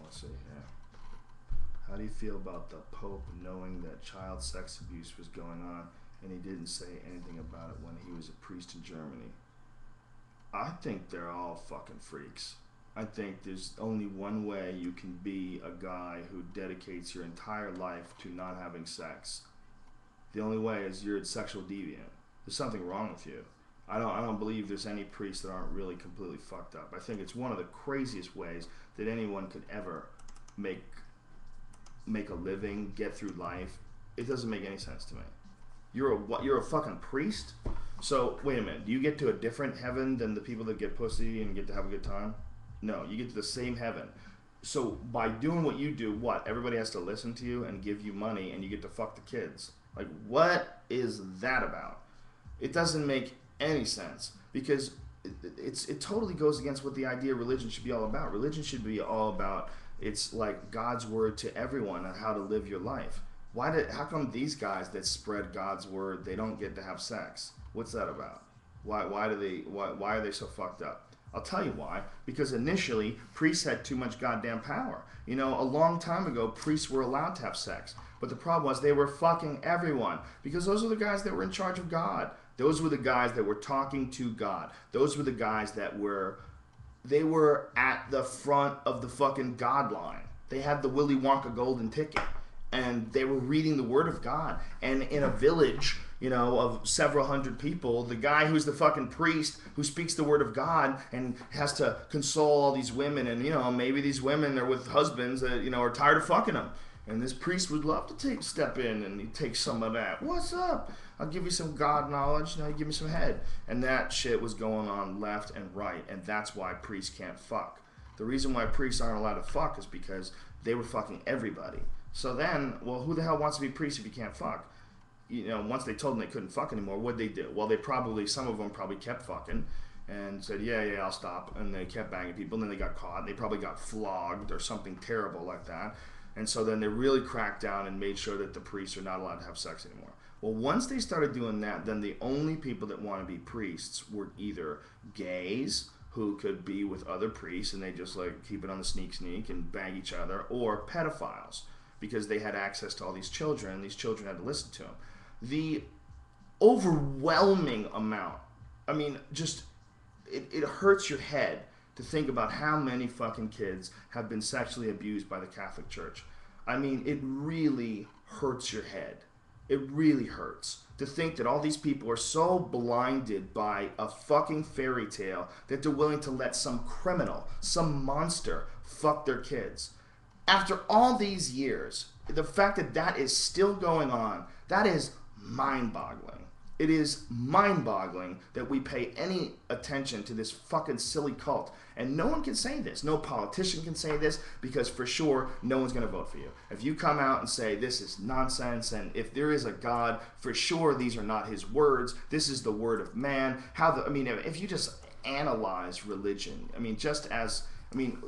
Let's see here. How do you feel about the Pope knowing that child sex abuse was going on and he didn't say anything about it when he was a priest in Germany? I think they're all fucking freaks. I think there's only one way you can be a guy who dedicates your entire life to not having sex. The only way is you're a sexual deviant. There's something wrong with you. I don't believe there's any priests that aren't really completely fucked up. I think it's one of the craziest ways that anyone could ever make a living, get through life. It doesn't make any sense to me. You're a fucking priest? So wait a minute. Do you get to a different heaven than the people that get pussy and get to have a good time? No, you get to the same heaven. So by doing what you do, what? Everybody has to listen to you and give you money and you get to fuck the kids. Like, what is that about? It doesn't make any sense because it totally goes against what the idea of religion should be all about. Religion should be all about, it's like God's word to everyone on how to live your life. How come these guys that spread God's word, they don't get to have sex? What's that about? Why are they so fucked up? I'll tell you why. Because initially, priests had too much goddamn power. You know, a long time ago, priests were allowed to have sex. But the problem was they were fucking everyone. Because those were the guys that were in charge of God. Those were the guys that were talking to God. Those were the guys that were at the front of the fucking God line. They had the Willy Wonka golden ticket. And they were reading the word of God. And in a village, you know, of several hundred people, the guy who's the fucking priest who speaks the word of God and has to console all these women, and, you know, maybe these women are with husbands that, you know, are tired of fucking them. And this priest would love to step in and he takes some of that. What's up? I'll give you some God knowledge, now you give me some head. And that shit was going on left and right, and that's why priests can't fuck. The reason why priests aren't allowed to fuck is because they were fucking everybody. So then, well, who the hell wants to be a priest if you can't fuck? You know, once they told them they couldn't fuck anymore, what'd they do? Well, some of them probably kept fucking and said, yeah, I'll stop. And they kept banging people, and then they got caught. And they probably got flogged or something terrible like that. And so then they really cracked down and made sure that the priests are not allowed to have sex anymore. Well, once they started doing that, then the only people that want to be priests were either gays, who could be with other priests, and they just like keep it on the sneak and bang each other, or pedophiles, because they had access to all these children, and these children had to listen to them. The overwhelming amount, I mean, just, it hurts your head to think about how many fucking kids have been sexually abused by the Catholic Church. I mean, it really hurts your head. It really hurts to think that all these people are so blinded by a fucking fairy tale that they're willing to let some criminal, some monster, fuck their kids. After all these years, the fact that that is still going on, that is mind-boggling. It is mind-boggling that we pay any attention to this fucking silly cult. And no one can say this. No politician can say this, because for sure, no one's going to vote for you. If you come out and say this is nonsense, and if there is a God, for sure these are not his words. This is the word of man. If you just analyze religion,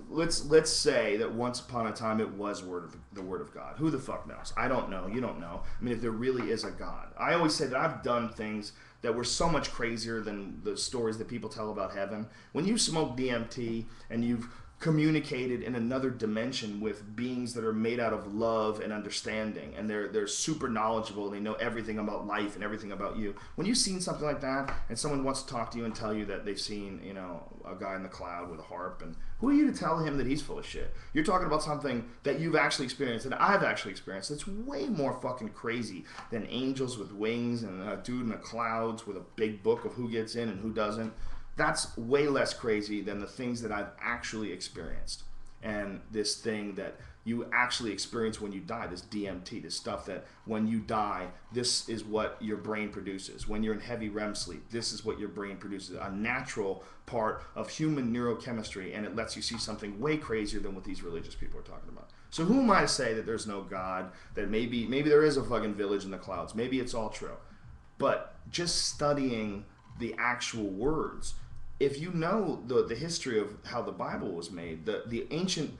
let's say that once upon a time it was the word of God. Who the fuck knows? I don't know. You don't know. If there really is a God. I always say that I've done things that were so much crazier than the stories that people tell about heaven. When you smoke DMT and you've communicated in another dimension with beings that are made out of love and understanding, and they're super knowledgeable, and they know everything about life and everything about you. When you've seen something like that, and someone wants to talk to you and tell you that they've seen, a guy in the cloud with a harp, and who are you to tell him that he's full of shit? You're talking about something that you've actually experienced, that I've actually experienced. It's way more fucking crazy than angels with wings and a dude in the clouds with a big book of who gets in and who doesn't. That's way less crazy than the things that I've actually experienced. And this thing that you actually experience when you die, this DMT, this stuff that when you die, this is what your brain produces. When you're in heavy REM sleep, this is what your brain produces. A natural part of human neurochemistry, and it lets you see something way crazier than what these religious people are talking about. So who am I to say that there's no God, that maybe there is a fucking village in the clouds, maybe it's all true. But just studying the actual words, if you know the history of how the Bible was made, the ancient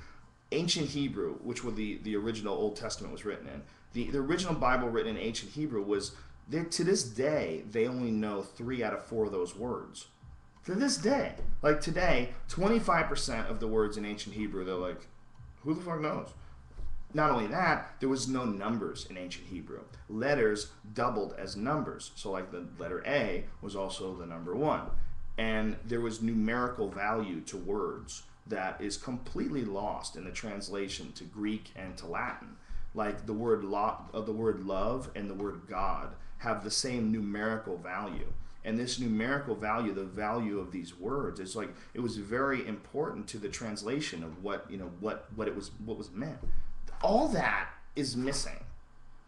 Hebrew, which was the original Old Testament was written in, the original Bible written in ancient Hebrew was, to this day, they only know 3 out of 4 of those words. To this day. Like today, 25% of the words in ancient Hebrew, they're like, who the fuck knows? Not only that, there was no numbers in ancient Hebrew. Letters doubled as numbers. So like the letter A was also the number 1. And there was numerical value to words that is completely lost in the translation to Greek and to Latin. Like the word love and the word God have the same numerical value. And this numerical value, the value of these words, it's like it was very important to the translation of what was meant. All that is missing.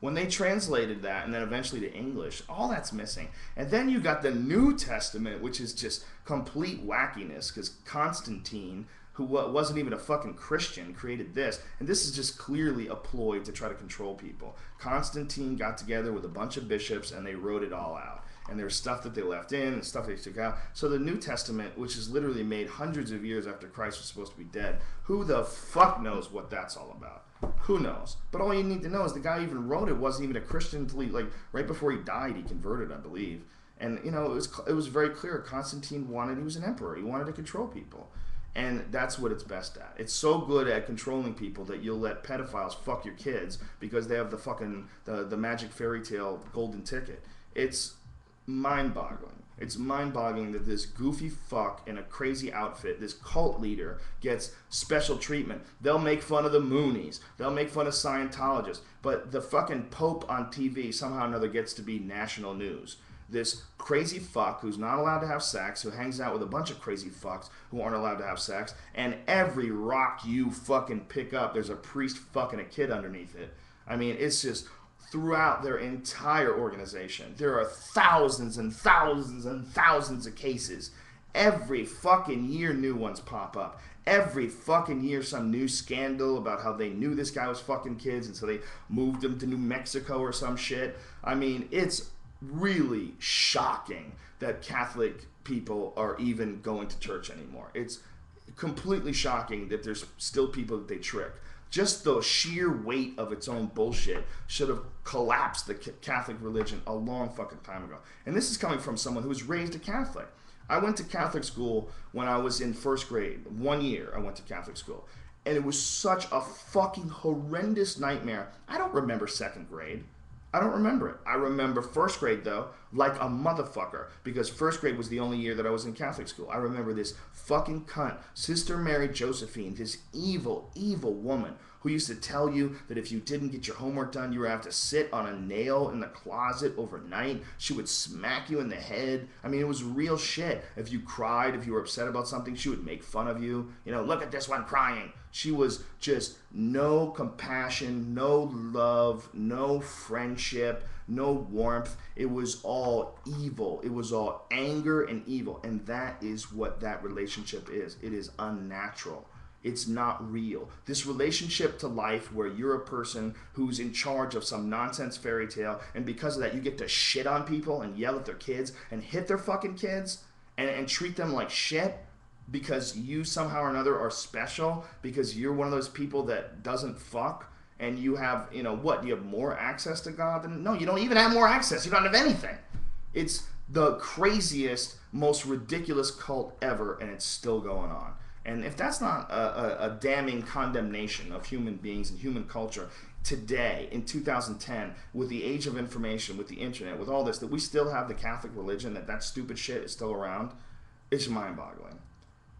When they translated that, and then eventually to English, all that's missing. And then you got the New Testament, which is just complete wackiness, because Constantine, who wasn't even a fucking Christian, created this. And this is just clearly a ploy to try to control people. Constantine got together with a bunch of bishops, and they wrote it all out. And there's stuff that they left in and stuff they took out. So the New Testament, which is literally made hundreds of years after Christ was supposed to be dead, who the fuck knows what that's all about? Who knows? But all you need to know is the guy who even wrote it wasn't even a Christian until right before he died, he converted, I believe. And it was very clear. Constantine he was an emperor. He wanted to control people. And that's what it's best at. It's so good at controlling people that you'll let pedophiles fuck your kids because they have the magic fairy tale golden ticket. It's mind-boggling. It's mind-boggling that this goofy fuck in a crazy outfit, this cult leader, gets special treatment. They'll make fun of the Moonies. They'll make fun of Scientologists. But the fucking Pope on TV somehow or another gets to be national news. This crazy fuck who's not allowed to have sex, who hangs out with a bunch of crazy fucks who aren't allowed to have sex, and every rock you fucking pick up, there's a priest fucking a kid underneath it. It's just throughout their entire organization. There are thousands and thousands and thousands of cases. Every fucking year new ones pop up. Every fucking year some new scandal about how they knew this guy was fucking kids and so they moved him to New Mexico or some shit. It's really shocking that Catholic people are even going to church anymore. It's completely shocking that there's still people that they trick. Just the sheer weight of its own bullshit should have collapsed the Catholic religion a long fucking time ago. And this is coming from someone who was raised a Catholic. I went to Catholic school when I was in first grade. 1 year I went to Catholic school. And it was such a fucking horrendous nightmare. I don't remember second grade. I don't remember it. I remember first grade, though, like a motherfucker, because first grade was the only year that I was in Catholic school. I remember this fucking cunt, Sister Mary Josephine, this evil, evil woman who used to tell you that if you didn't get your homework done, you would have to sit on a nail in the closet overnight. She would smack you in the head. It was real shit. If you cried, if you were upset about something, she would make fun of you. Look at this one crying. She was just no compassion, no love, no friendship, no warmth. It was all evil. It was all anger and evil. And that is what that relationship is. It is unnatural. It's not real. This relationship to life where you're a person who's in charge of some nonsense fairy tale, and because of that you get to shit on people and yell at their kids and hit their fucking kids and treat them like shit because you somehow or another are special, because you're one of those people that doesn't fuck, and you have, you know, what? You have more access to God than... No, you don't even have more access. You don't have anything. It's the craziest, most ridiculous cult ever, and it's still going on. And if that's not a damning condemnation of human beings and human culture today, in 2010, with the age of information, with the internet, with all this, that we still have the Catholic religion, that stupid shit is still around, it's mind-boggling.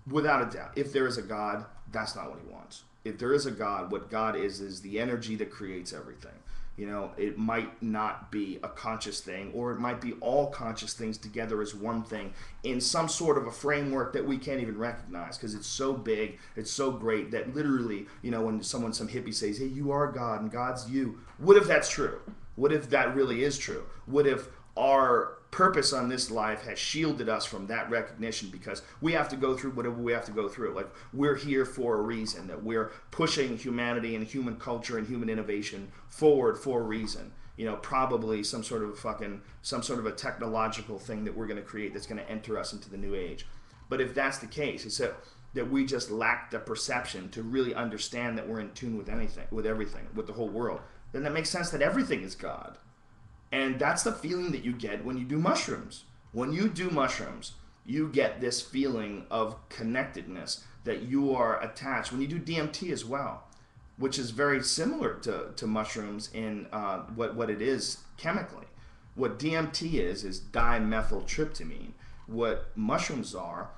Without a doubt. If there is a God, that's not what he wants. If there is a God, what God is the energy that creates everything. You know, it might not be a conscious thing, or it might be all conscious things together as one thing in some sort of a framework that we can't even recognize, because it's so big, it's so great that literally, you know, when some hippie says, hey, you are God and God's you, what if that's true? What if that really is true? What if our purpose on this life has shielded us from that recognition, because we have to go through whatever we have to go through? Like, we're here for a reason, that we're pushing humanity and human culture and human innovation forward for a reason. You know, probably some sort of a technological thing that we're going to create that's going to enter us into the new age. But if that's the case, it's that we just lack the perception to really understand that we're in tune with anything, with everything, with the whole world, then that makes sense that everything is God. And that's the feeling that you get when you do mushrooms. When you do mushrooms, you get this feeling of connectedness, that you are attached. When you do DMT as well, which is very similar to mushrooms in what it is chemically. What DMT is dimethyltryptamine. What mushrooms are,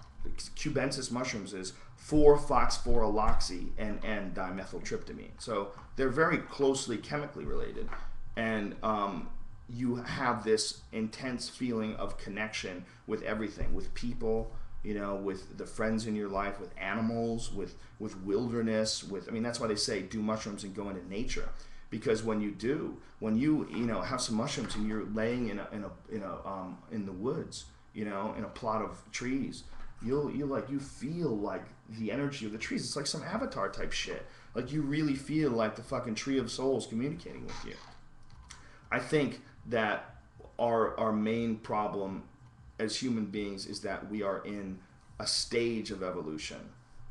cubensis mushrooms, is 4-phosphoraloxy and N-dimethyltryptamine. So they're very closely chemically related. And you have this intense feeling of connection with everything, with people, you know, with the friends in your life, with animals, with wilderness, I mean, that's why they say do mushrooms and go into nature. Because when you have some mushrooms and you're laying in the woods, you know, in a plot of trees, you feel like the energy of the trees. It's like some Avatar type shit. Like, you really feel like the fucking Tree of Souls communicating with you. I think that our main problem as human beings is that we are in a stage of evolution,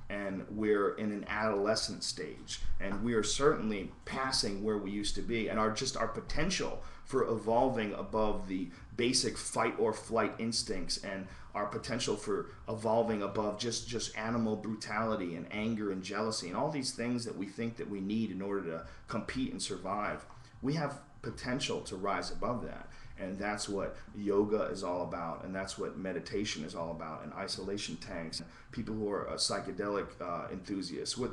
and we're in an adolescent stage, and we are certainly passing where we used to be, and our potential for evolving above the basic fight or flight instincts, and our potential for evolving above just animal brutality and anger and jealousy and all these things that we think that we need in order to compete and survive. We have potential to rise above that, and that's what yoga is all about, and that's what meditation is all about, and isolation tanks, people who are psychedelic enthusiasts. What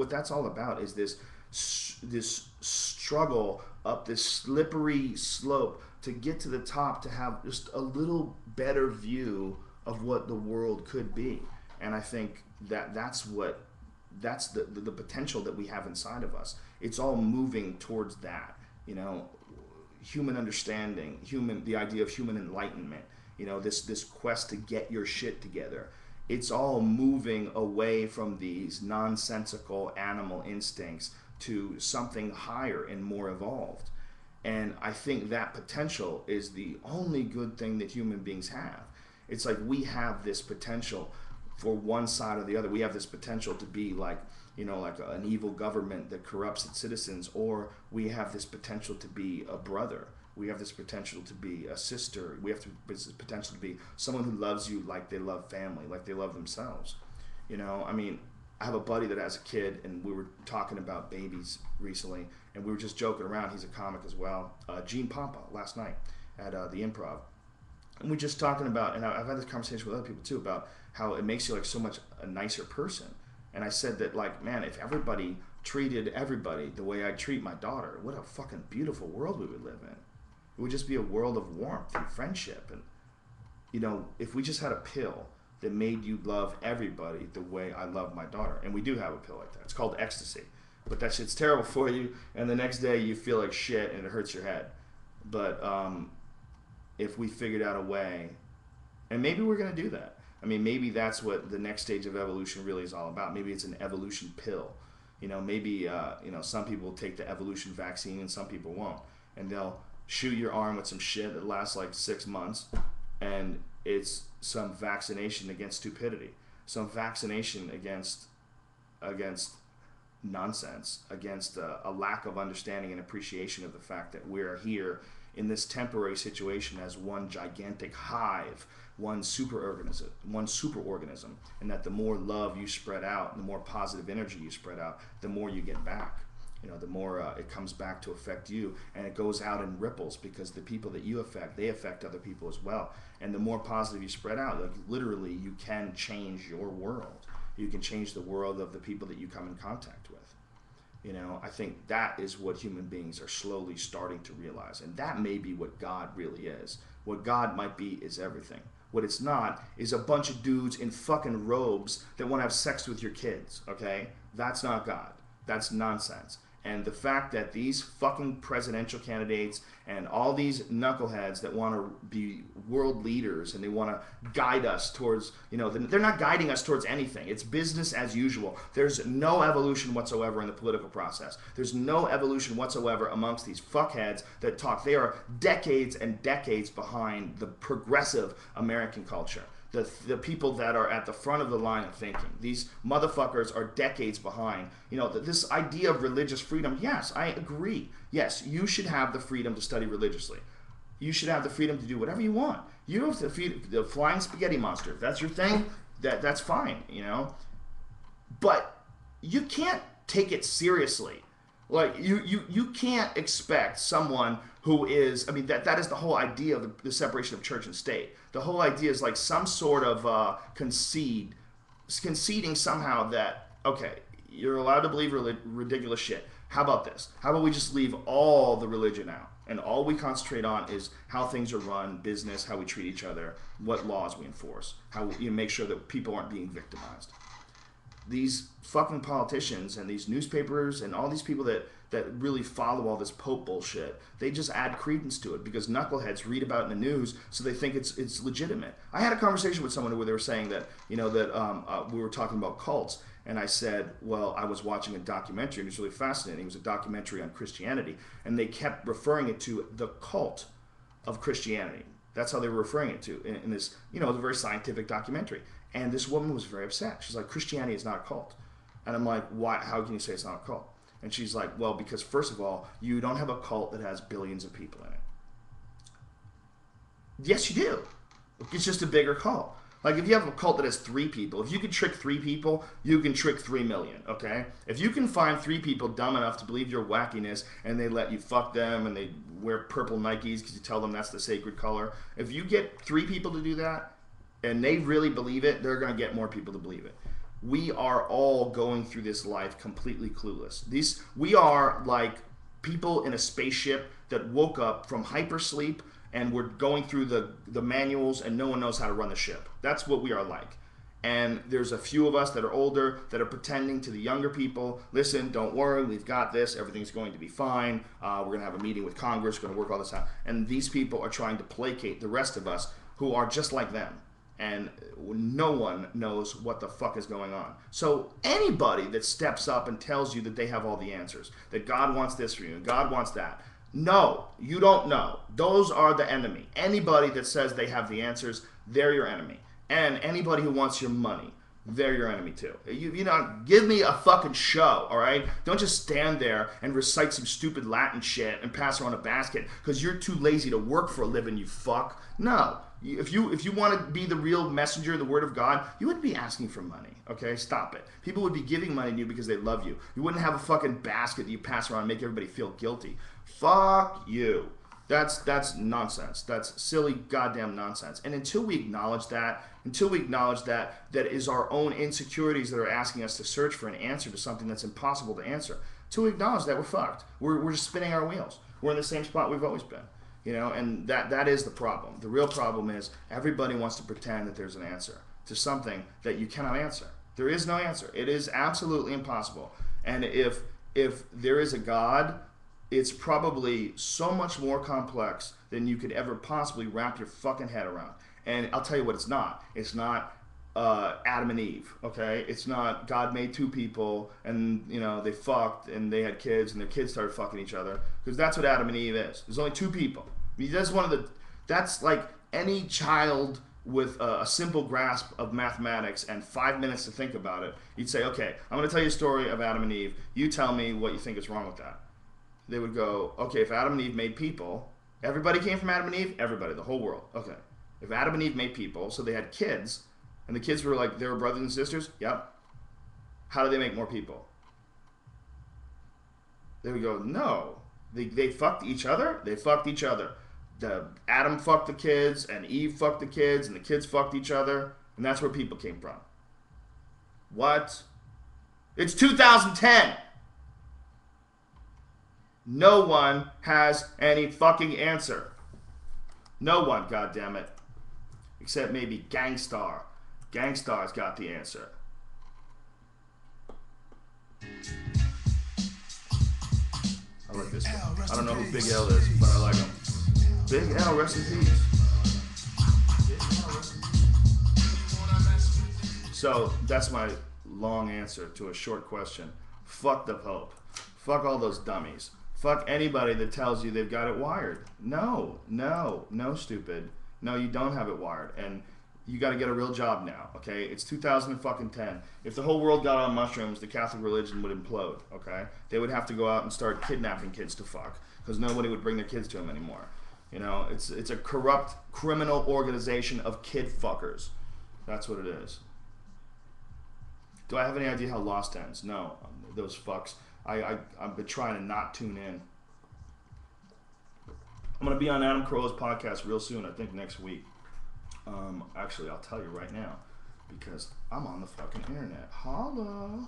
that's all about is this struggle up this slippery slope to get to the top, to have just a little better view of what the world could be. And I think that's the potential that we have inside of us. It's all moving towards that. You know, human understanding, the idea of human enlightenment, you know, this quest to get your shit together. It's all moving away from these nonsensical animal instincts to something higher and more evolved. And I think that potential is the only good thing that human beings have. It's like we have this potential for one side or the other. We have this potential to be like, you know, like an evil government that corrupts its citizens, or we have this potential to be a brother. We have this potential to be a sister. We have this potential to be someone who loves you like they love family, like they love themselves. You know, I mean, I have a buddy that has a kid, and we were talking about babies recently, and we were just joking around. He's a comic as well. Gene Pompa last night at the Improv. And we're just talking about, and I've had this conversation with other people too, about how it makes you like so much a nicer person. And I said that, like, man, if everybody treated everybody the way I treat my daughter, what a fucking beautiful world we would live in. It would just be a world of warmth and friendship. And, you know, if we just had a pill that made you love everybody the way I love my daughter, and we do have a pill like that. It's called ecstasy. But that shit's terrible for you, and the next day you feel like shit and it hurts your head. But if we figured out a way, and maybe we're going to do that. I mean, maybe that's what the next stage of evolution really is all about. Maybe it's an evolution pill. Maybe some people will take the evolution vaccine and some people won't, and they'll shoot your arm with some shit that lasts like 6 months, and it's some vaccination against stupidity, some vaccination against nonsense, against a lack of understanding and appreciation of the fact that we're here in this temporary situation as one gigantic hive, one super organism, and that the more love you spread out, and the more positive energy you spread out, the more you get back. The more it comes back to affect you, and it goes out in ripples, because the people that you affect, they affect other people as well. And the more positive you spread out, like literally, you can change your world. You can change the world of the people that you come in contact with. I think that is what human beings are slowly starting to realize, and that may be what God really is. What God might be is everything. What it's not is a bunch of dudes in fucking robes that want to have sex with your kids, okay? That's not God. That's nonsense. And the fact that these fucking presidential candidates and all these knuckleheads that want to be world leaders and they want to guide us towards, they're not guiding us towards anything. It's business as usual. There's no evolution whatsoever in the political process. There's no evolution whatsoever amongst these fuckheads that talk. They are decades and decades behind the progressive American culture. The people that are at the front of the line of thinking. These motherfuckers are decades behind. This idea of religious freedom, yes, I agree. Yes, you should have the freedom to study religiously. You should have the freedom to do whatever you want. You don't have to feed the flying spaghetti monster. If that's your thing, that's fine, But you can't take it seriously. Like, you can't expect someone who is, that is the whole idea of the separation of church and state. The whole idea is like some sort of conceding somehow that, okay, you're allowed to believe ridiculous shit. How about this? How about we just leave all the religion out, and all we concentrate on is how things are run, business, how we treat each other, what laws we enforce, how you make sure that people aren't being victimized. These fucking politicians and these newspapers and all these people that really follow all this Pope bullshit, they just add credence to it because knuckleheads read about it in the news, so they think it's legitimate. I had a conversation with someone where they were saying that, we were talking about cults, and I said, well, I was watching a documentary, and it was really fascinating. It was a documentary on Christianity, and they kept referring it to the cult of Christianity. That's how they were referring it to in this, a very scientific documentary. And this woman was very upset. She's like, Christianity is not a cult. And I'm like, why? How can you say it's not a cult? And she's like, well, because first of all, you don't have a cult that has billions of people in it. Yes, you do. It's just a bigger cult. Like, if you have a cult that has 3 people, if you can trick 3 people, you can trick 3 million, okay? If you can find 3 people dumb enough to believe your wackiness and they let you fuck them and they wear purple Nikes because you tell them that's the sacred color, if you get 3 people to do that and they really believe it, they're going to get more people to believe it. We are all going through this life completely clueless. We are like people in a spaceship that woke up from hypersleep and we're going through the manuals and no one knows how to run the ship. That's what we are like. And there's a few of us that are older that are pretending to the younger people, listen, don't worry, we've got this, everything's going to be fine, we're going to have a meeting with Congress, we're going to work all this out. And these people are trying to placate the rest of us who are just like them. And no one knows what the fuck is going on. So anybody that steps up and tells you that they have all the answers, that God wants this for you and God wants that, no, you don't know. Those are the enemy. Anybody that says they have the answers, they're your enemy. And anybody who wants your money, they're your enemy too. Give me a fucking show, all right? Don't just stand there and recite some stupid Latin shit and pass around a basket because you're too lazy to work for a living, you fuck. No. If you want to be the real messenger of the word of God, you wouldn't be asking for money, okay? Stop it. People would be giving money to you because they love you. You wouldn't have a fucking basket that you pass around and make everybody feel guilty. Fuck you. That's nonsense. That's silly goddamn nonsense. And until we acknowledge that is our own insecurities that are asking us to search for an answer to something that's impossible to answer. Until we acknowledge that, we're fucked. We're just spinning our wheels. We're in the same spot we've always been. And that is the problem. The real problem is everybody wants to pretend that there's an answer to something that you cannot answer. There is no answer. It is absolutely impossible. And if there is a God, it's probably so much more complex than you could ever possibly wrap your fucking head around. And I'll tell you what it's not. It's not Adam and Eve, okay? It's not God made two people and, you know, they fucked and they had kids and their kids started fucking each other. Because that's what Adam and Eve is. There's only two people. I mean, that's like any child with a simple grasp of mathematics and 5 minutes to think about it. You'd say, okay, I'm going to tell you a story of Adam and Eve. You tell me what you think is wrong with that. They would go, okay, if Adam and Eve made people, everybody came from Adam and Eve? Everybody, the whole world. Okay. If Adam and Eve made people, so they had kids, and the kids were like, they were brothers and sisters? Yep. How do they make more people? They would go, no. They fucked each other? They fucked each other. Adam fucked the kids, and Eve fucked the kids, and the kids fucked each other, and that's where people came from. What? It's 2010! No one has any fucking answer. No one, goddammit. Except maybe Gangstar. Gangstar's got the answer. I like this one. I don't know who Big L is, but I like him. Big L, rest in peace. So, that's my long answer to a short question. Fuck the Pope. Fuck all those dummies. Fuck anybody that tells you they've got it wired. No, stupid. No, you don't have it wired. And you got to get a real job now, okay? It's 2010. If the whole world got on mushrooms, the Catholic religion would implode, okay? They would have to go out and start kidnapping kids to fuck because nobody would bring their kids to them anymore. You know, it's a corrupt criminal organization of kid fuckers. That's what it is. Do I have any idea how Lost ends? No, those fucks. I've been trying to not tune in. I'm going to be on Adam Carolla's podcast real soon, I think next week. Actually, I'll tell you right now, because I'm on the fucking internet. Holla!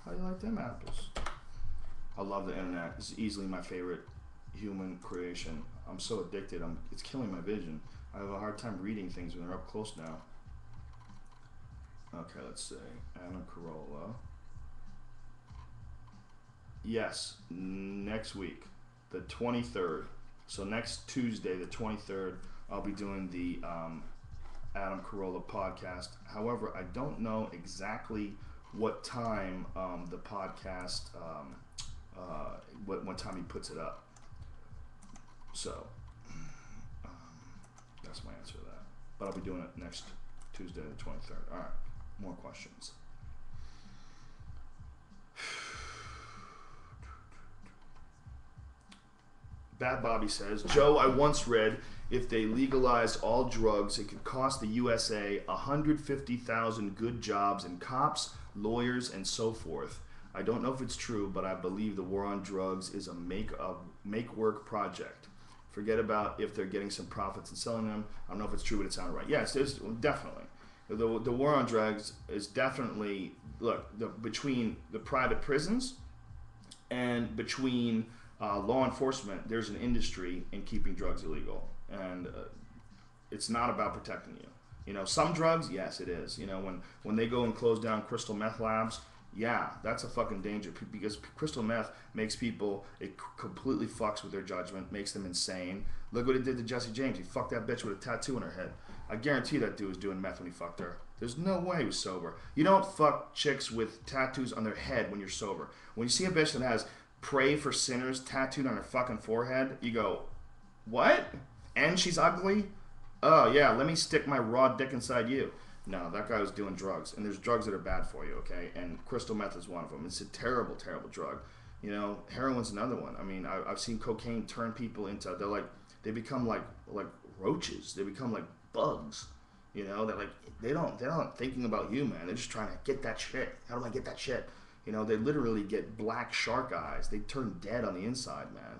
How do you like them apples? I love the internet. It's easily my favorite human creation. I'm so addicted. It's killing my vision. I have a hard time reading things when they're up close now. Okay, let's see. Adam Carolla. Yes, next week, the 23rd. So next Tuesday, the 23rd, I'll be doing the Adam Carolla podcast. However, I don't know exactly what time the podcast, what time he puts it up. So that's my answer to that. But I'll be doing it next Tuesday, the 23rd. All right, more questions. Bad Bobby says, Joe, I once read if they legalized all drugs, it could cost the USA 150,000 good jobs in cops, lawyers, and so forth. I don't know if it's true, but I believe the war on drugs is a make-work project. Forget about if they're getting some profits and selling them. I don't know if it's true, but it sounded right. Yes, it's definitely. The war on drugs is definitely, look, between the private prisons and between law enforcement, there's an industry in keeping drugs illegal, and it's not about protecting you. You know, some drugs, yes, it is. You know, when they go and close down crystal meth labs, yeah, that's a fucking danger, because crystal meth makes people, it completely fucks with their judgment, makes them insane. Look what it did to Jesse James. He fucked that bitch with a tattoo on her head. I guarantee that dude was doing meth when he fucked her. There's no way he was sober. You don't fuck chicks with tattoos on their head when you're sober. When you see a bitch that has "Pray for Sinners" tattooed on her fucking forehead, you go, what? And she's ugly? Oh yeah, let me stick my raw dick inside you. No, that guy was doing drugs, and there's drugs that are bad for you, okay? And crystal meth is one of them. It's a terrible, terrible drug. You know, heroin's another one. I mean, I've seen cocaine turn people into, they become like roaches. They become like bugs. You know, they're not thinking about you, man. They're just trying to get that shit. How do I get that shit? You know, they literally get black shark eyes. They turn dead on the inside, man.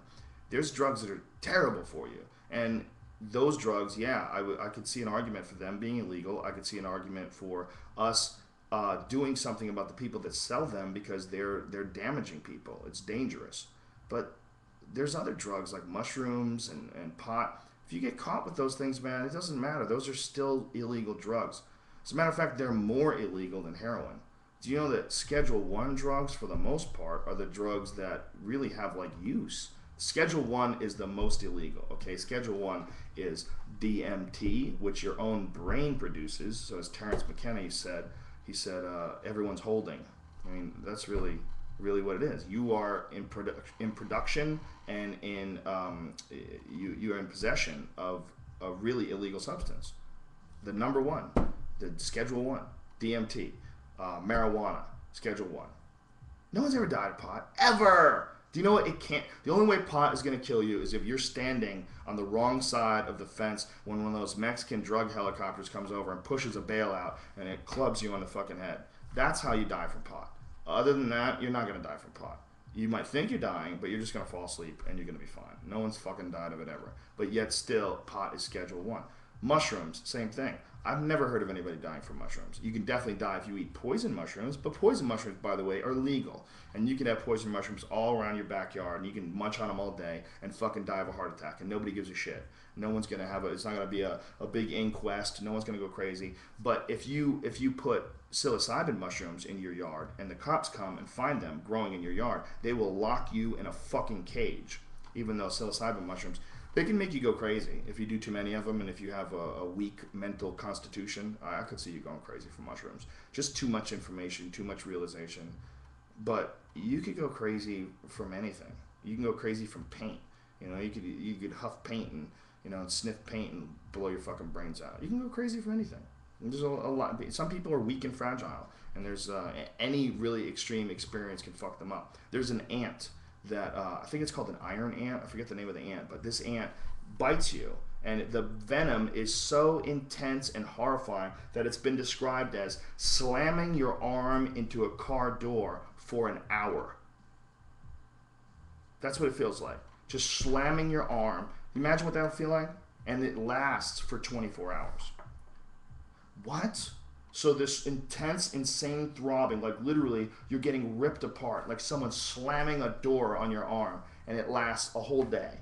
There's drugs that are terrible for you. And those drugs, yeah, I could see an argument for them being illegal. I could see an argument for us doing something about the people that sell them, because they're damaging people. It's dangerous. But there's other drugs like mushrooms and pot. If you get caught with those things, man, it doesn't matter. Those are still illegal drugs. As a matter of fact, they're more illegal than heroin. Do you know that Schedule 1 drugs, for the most part, are the drugs that really have, like, use? Schedule 1 is the most illegal. Okay, Schedule 1 is DMT, which your own brain produces. So as Terrence McKenna said, everyone's holding. I mean, that's really what it is. You are in production and you're in possession of a really illegal substance. The number one, the Schedule 1, DMT, marijuana, Schedule 1. No one's ever died of pot, ever. Do you know what? It can't. The only way pot is going to kill you is if you're standing on the wrong side of the fence when one of those Mexican drug helicopters comes over and pushes a bale out and it clubs you on the fucking head. That's how you die from pot. Other than that, you're not going to die from pot. You might think you're dying, but you're just going to fall asleep and you're going to be fine. No one's fucking died of it ever. But yet still, pot is Schedule 1. Mushrooms, same thing. I've never heard of anybody dying from mushrooms. You can definitely die if you eat poison mushrooms, but poison mushrooms, by the way, are legal. And you can have poison mushrooms all around your backyard, and you can munch on them all day and fucking die of a heart attack, and nobody gives a shit. No one's going to have it's not going to be a big inquest. No one's going to go crazy. But if you put psilocybin mushrooms in your yard, and the cops come and find them growing in your yard, they will lock you in a fucking cage, even though psilocybin mushrooms, they can make you go crazy if you do too many of them, and if you have a weak mental constitution. I could see you going crazy from mushrooms. Just too much information, too much realization. But you could go crazy from anything. You can go crazy from paint. You know, you could huff paint and and sniff paint and blow your fucking brains out. You can go crazy from anything. And there's a lot. Some people are weak and fragile, and there's any really extreme experience can fuck them up. There's an ant that I think it's called an iron ant. I forget the name of the ant, but this ant bites you, and the venom is so intense and horrifying that it's been described as slamming your arm into a car door for an hour. That's what it feels like. Just slamming your arm. Imagine what that would feel like? And it lasts for 24 hours. What? So this intense, insane throbbing, like literally you're getting ripped apart, like someone slamming a door on your arm, and it lasts a whole day.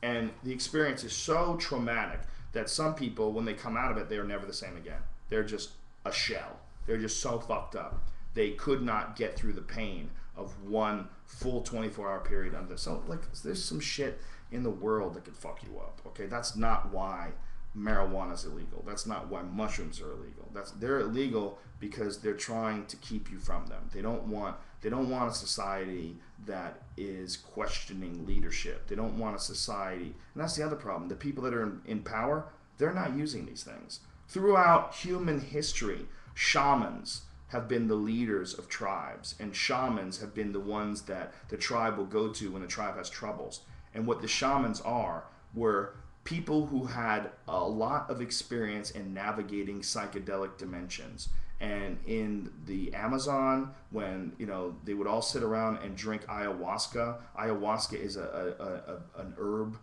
And the experience is so traumatic that some people, when they come out of it, they are never the same again. They're just a shell. They're just so fucked up. They could not get through the pain of one full 24-hour period under this. So, like, there's some shit in the world that could fuck you up, okay? That's not why marijuana is illegal. That's not why mushrooms are illegal. They're illegal because they're trying to keep you from them. They don't want a society that is questioning leadership. They don't want a society, and that's the other problem. The people that are in power, they're not using these things. Throughout human history, shamans have been the leaders of tribes, and shamans have been the ones that the tribe will go to when the tribe has troubles. And what the shamans were people who had a lot of experience in navigating psychedelic dimensions. And in the Amazon, when they would all sit around and drink ayahuasca. Ayahuasca is an herb,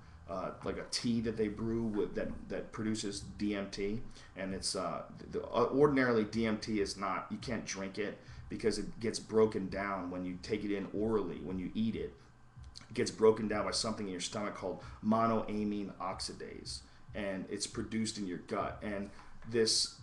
like a tea that they brew that produces DMT. And it's ordinarily DMT is not, you can't drink it because it gets broken down when you take it in orally, when you eat it. It gets broken down by something in your stomach called monoamine oxidase, and it's produced in your gut. And this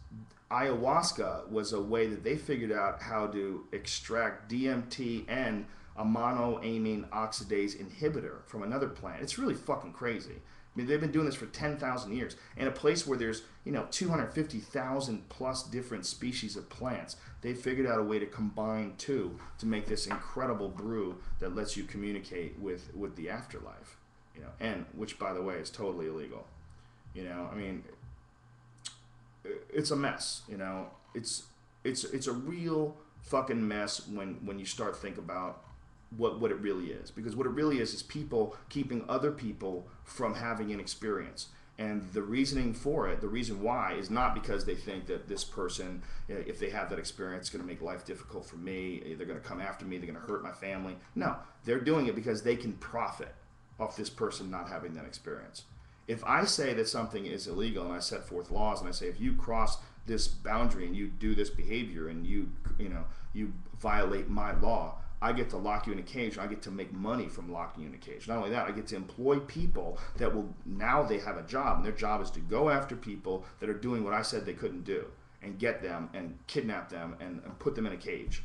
ayahuasca was a way that they figured out how to extract DMT and a monoamine oxidase inhibitor from another plant. It's really fucking crazy. I mean, they've been doing this for 10,000 years. In a place where there's 250,000 plus different species of plants, they figured out a way to combine two to make this incredible brew that lets you communicate with the afterlife. And which, by the way, is totally illegal. I mean, it's a mess. It's a real fucking mess when you start thinking about what it really is. Because what it really is people keeping other people from having an experience. And the reasoning for it, the reason why, is not because they think that this person, if they have that experience, is going to make life difficult for me, they're going to come after me, they're going to hurt my family. No, they're doing it because they can profit off this person not having that experience. If I say that something is illegal and I set forth laws and I say if you cross this boundary and you do this behavior and you violate my law, I get to lock you in a cage. I get to make money from locking you in a cage. Not only that, I get to employ people that will, now they have a job, and their job is to go after people that are doing what I said they couldn't do and get them and kidnap them and put them in a cage.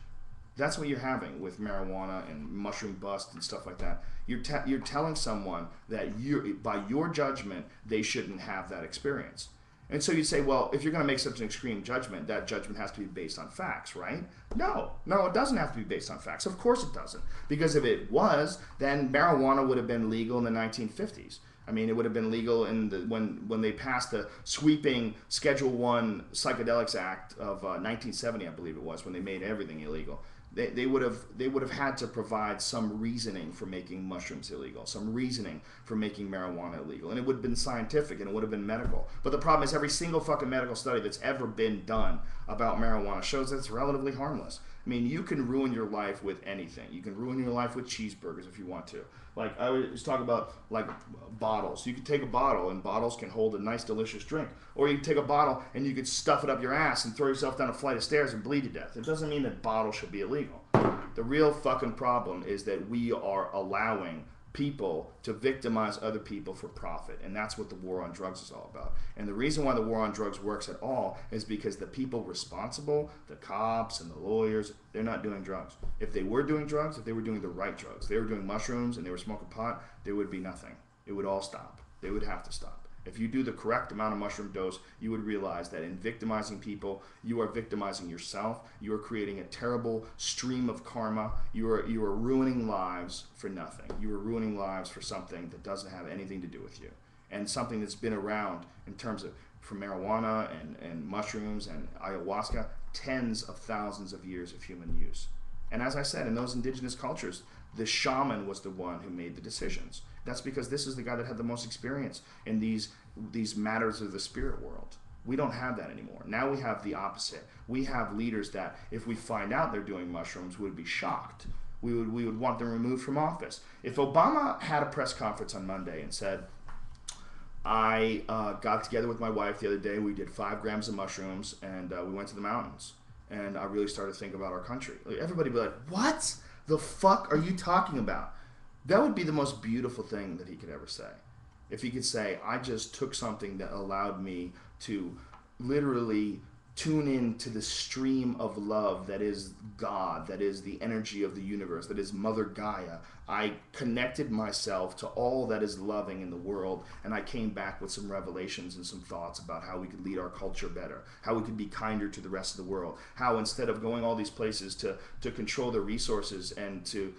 That's what you're having with marijuana and mushroom bust and stuff like that. You're telling someone that by your judgment, they shouldn't have that experience. And so you say, well, if you're going to make such an extreme judgment, that judgment has to be based on facts, right? No, it doesn't have to be based on facts. Of course it doesn't. Because if it was, then marijuana would have been legal in the 1950s. I mean, it would have been legal when they passed the sweeping Schedule 1 Psychedelics Act of 1970, I believe it was, when they made everything illegal. They would have had to provide some reasoning for making mushrooms illegal, some reasoning for making marijuana illegal, and it would have been scientific and it would have been medical. But the problem is every single fucking medical study that's ever been done about marijuana shows that it's relatively harmless. I mean, you can ruin your life with anything. You can ruin your life with cheeseburgers if you want to. Like I was talking about, like bottles. You could take a bottle, and bottles can hold a nice, delicious drink. Or you could take a bottle and you could stuff it up your ass and throw yourself down a flight of stairs and bleed to death. It doesn't mean that bottles should be illegal. The real fucking problem is that we are allowing people to victimize other people for profit, and that's what the war on drugs is all about. And the reason why the war on drugs works at all is because the people responsible, the cops and the lawyers, they're not doing drugs. If they were doing drugs, if they were doing the right drugs, they were doing mushrooms and they were smoking pot, there would be nothing. It would all stop. They would have to stop. If you do the correct amount of mushroom dose, you would realize that in victimizing people, you are victimizing yourself. You are creating a terrible stream of karma. You are ruining lives for nothing. You are ruining lives for something that doesn't have anything to do with you, and something that's been around in terms of for marijuana and mushrooms and ayahuasca, tens of thousands of years of human use. And as I said, in those indigenous cultures, the shaman was the one who made the decisions. That's because this is the guy that had the most experience in these matters of the spirit world. We don't have that anymore. Now we have the opposite. We have leaders that, if we find out they're doing mushrooms, would be shocked. We would want them removed from office. If Obama had a press conference on Monday and said, I got together with my wife the other day, we did 5 grams of mushrooms, and we went to the mountains, and I really started to think about our country. Everybody would be like, what the fuck are you talking about? That would be the most beautiful thing that he could ever say. If he could say, I just took something that allowed me to literally tune in to the stream of love that is God, that is the energy of the universe, that is Mother Gaia. I connected myself to all that is loving in the world, and I came back with some revelations and some thoughts about how we could lead our culture better, how we could be kinder to the rest of the world, how instead of going all these places to control their resources and to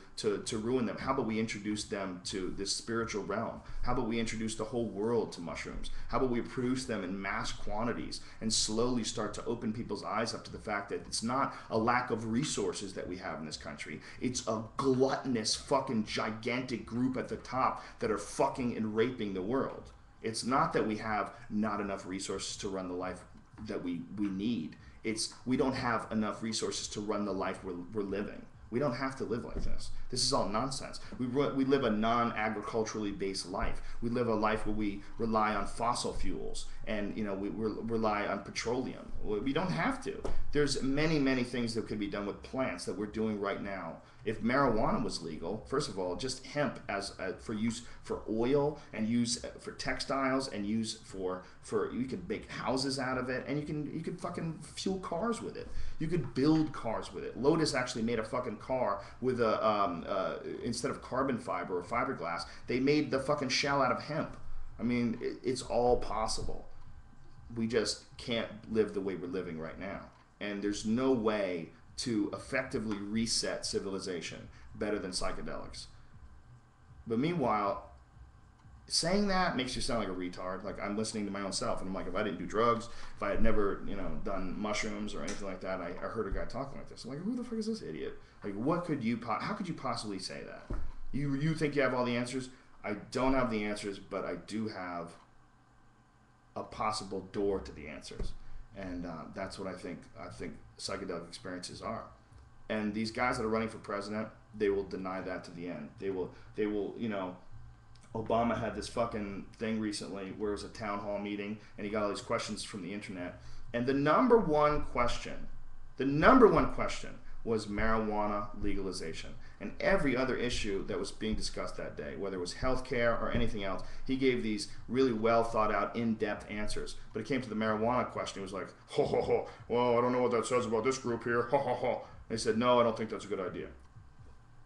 ruin them, how about we introduce them to this spiritual realm? How about we introduce the whole world to mushrooms? How about we produce them in mass quantities and slowly start to open people's eyes up to the fact that it's not a lack of resources that we have in this country. It's a gluttonous fucking gigantic group at the top that are fucking and raping the world. It's not that we have not enough resources to run the life that we need. It's we don't have enough resources to run the life we're living. We don't have to live like this. This is all nonsense. We live a non-agriculturally based life. We live a life where we rely on fossil fuels and we rely on petroleum. We don't have to. There's many things that could be done with plants that we're doing right now. If marijuana was legal, first of all, just hemp as for use for oil and use for textiles and use for you could make houses out of it, and you could fucking fuel cars with it. You could build cars with it. Lotus actually made a fucking car with instead of carbon fiber or fiberglass, they made the fucking shell out of hemp. I mean, it's all possible. We just can't live the way we're living right now, and there's no way to effectively reset civilization better than psychedelics. But meanwhile, saying that makes you sound like a retard. Like, I'm listening to my own self, and I'm like, if I didn't do drugs, if I had never, done mushrooms or anything like that, I heard a guy talking like this. I'm like, who the fuck is this idiot? Like, how could you possibly say that? You think you have all the answers? I don't have the answers, but I do have a possible door to the answers. And that's what I think psychedelic experiences are. And these guys that are running for president, they will deny that to the end. They will, Obama had this fucking thing recently where it was a town hall meeting and he got all these questions from the internet. And the number one question was marijuana legalization. And every other issue that was being discussed that day, whether it was healthcare or anything else, he gave these really well thought out, in-depth answers. But it came to the marijuana question, he was like, ho ho ho, well, I don't know what that says about this group here, ho ho ho. And he said, no, I don't think that's a good idea.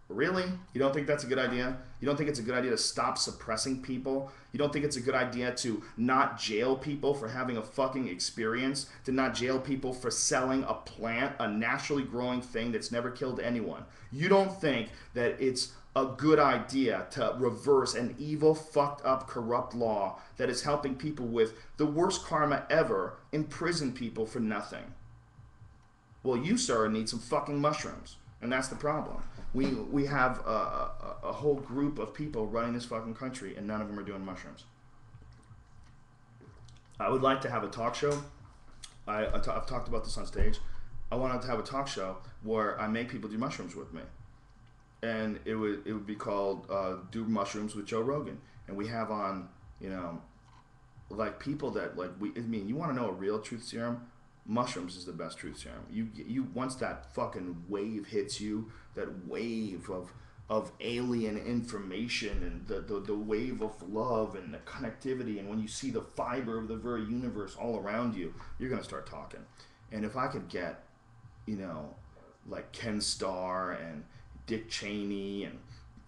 Really? You don't think that's a good idea? You don't think it's a good idea to stop suppressing people? You don't think it's a good idea to not jail people for having a fucking experience? To not jail people for selling a plant, a naturally growing thing that's never killed anyone? You don't think that it's a good idea to reverse an evil, fucked up, corrupt law that is helping people with the worst karma ever, imprison people for nothing? Well, you, sir, need some fucking mushrooms. And that's the problem. We have a whole group of people running this fucking country, and none of them are doing mushrooms. I would like to have a talk show. I've talked about this on stage. I wanted to have a talk show where I make people do mushrooms with me, and it would be called "Do Mushrooms with Joe Rogan." And we have on, like people that like you want to know a real truth serum? Mushrooms is the best truth serum. You once that fucking wave hits you, that wave of alien information and the wave of love and the connectivity, and when you see the fiber of the very universe all around you, you're gonna start talking. And if I could get, like Ken Starr and Dick Cheney, and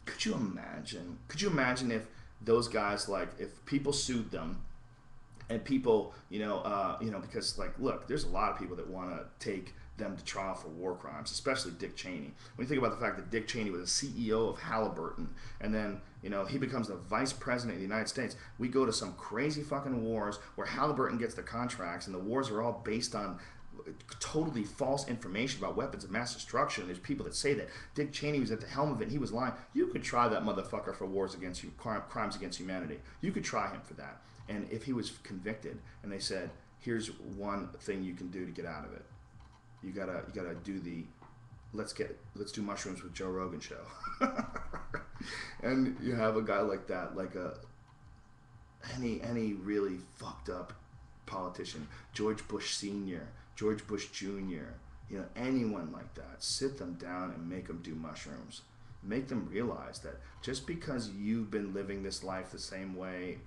could you imagine if those guys, like, if people sued them, and people, because, like, look, there's a lot of people that want to take them to trial for war crimes, especially Dick Cheney. When you think about the fact that Dick Cheney was a CEO of Halliburton, and then, he becomes the vice president of the United States, we go to some crazy fucking wars where Halliburton gets the contracts, and the wars are all based on totally false information about weapons of mass destruction. There's people that say that Dick Cheney was at the helm of it, he was lying. You could try that motherfucker for wars against you, crimes against humanity. You could try him for that. And if he was convicted and they said, here's one thing you can do to get out of it. You gotta do the let's do mushrooms with Joe Rogan show. And you have a guy like that, like any really fucked up politician, George Bush Sr., George Bush Jr., anyone like that, sit them down and make them do mushrooms. Make them realize that just because you've been living this life the same way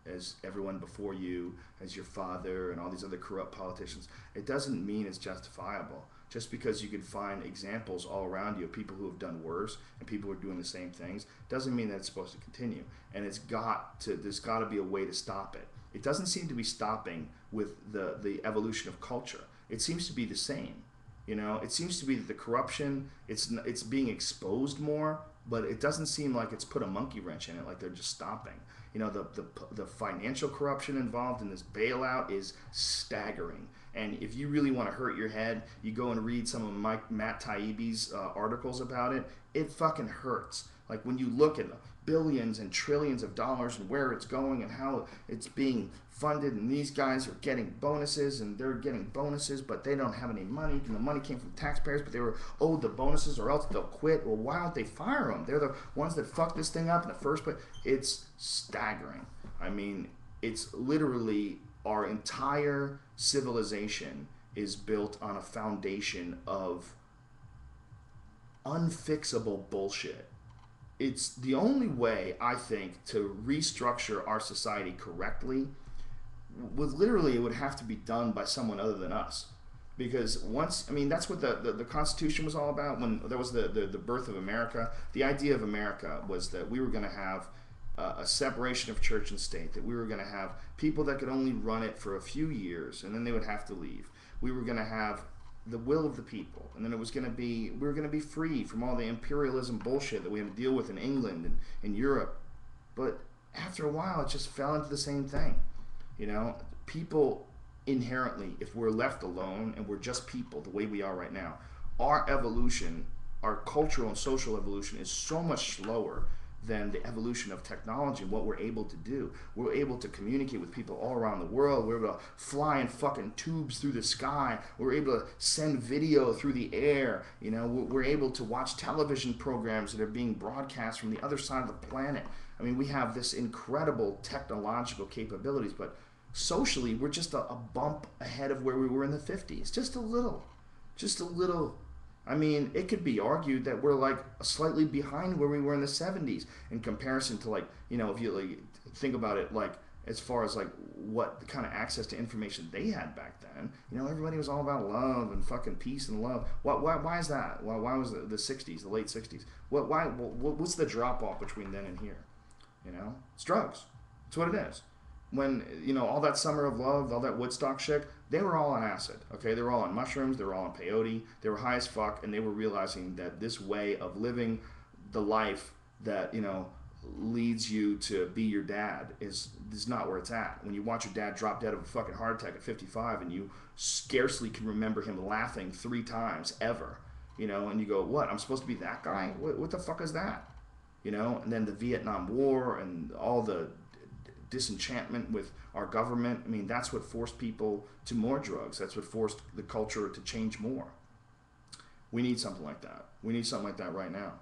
as everyone before you, as your father and all these other corrupt politicians, it doesn't mean it's justifiable. Just because you can find examples all around you of people who have done worse and people who are doing the same things, doesn't mean that it's supposed to continue. And there's got to be a way to stop it. It doesn't seem to be stopping with the evolution of culture. It seems to be the same. It seems to be that the corruption, it's being exposed more, but it doesn't seem like it's put a monkey wrench in it, like they're just stopping. The financial corruption involved in this bailout is staggering. And if you really want to hurt your head, you go and read some of Matt Taibbi's articles about it. It fucking hurts. Like when you look at the billions and trillions of dollars and where it's going and how it's being funded, and these guys are getting bonuses, and they're getting bonuses, but they don't have any money, and the money came from taxpayers, but they were owed the bonuses or else they'll quit. Well, why don't they fire them? They're the ones that fucked this thing up in the first place. It's staggering. I mean, it's literally our entire civilization is built on a foundation of unfixable bullshit. It's the only way, I think, to restructure our society correctly. It would have to be done by someone other than us. Because that's what the Constitution was all about. When there was the birth of America, the idea of America was that we were going to have a separation of church and state, that we were going to have people that could only run it for a few years, and then they would have to leave. We were going to have the will of the people, and then we were going to be free from all the imperialism bullshit that we had to deal with in England and in Europe. But after a while, it just fell into the same thing. People inherently, if we're left alone and we're just people the way we are right now, our evolution, our cultural and social evolution is so much slower than the evolution of technology and what we're able to do. We're able to communicate with people all around the world. We're able to fly in fucking tubes through the sky. We're able to send video through the air. We're able to watch television programs that are being broadcast from the other side of the planet. I mean, we have this incredible technological capabilities, but socially, we're just a bump ahead of where we were in the 50s. Just a little. I mean, it could be argued that we're like slightly behind where we were in the 70s in comparison to, like, you know, if you like think about it, like as far as like what kind of access to information they had back then. You know, everybody was all about love and fucking peace and love. Why is that? Why was the 60s, the late 60s? What's the drop off between then and here? You know, it's drugs. It's what it is. When, you know, all that summer of love, all that Woodstock shit, they were all on acid, okay? They were all on mushrooms, they were all on peyote, they were high as fuck, and they were realizing that this way of living the life that, you know, leads you to be your dad is not where it's at. When you watch your dad drop dead of a fucking heart attack at 55 and you scarcely can remember him laughing 3 times ever, you know, and you go, what, I'm supposed to be that guy? What the fuck is that? You know, and then the Vietnam War and all the disenchantment with our government. I mean, that's what forced people to more drugs. That's what forced the culture to change more. We need something like that. We need something like that right now.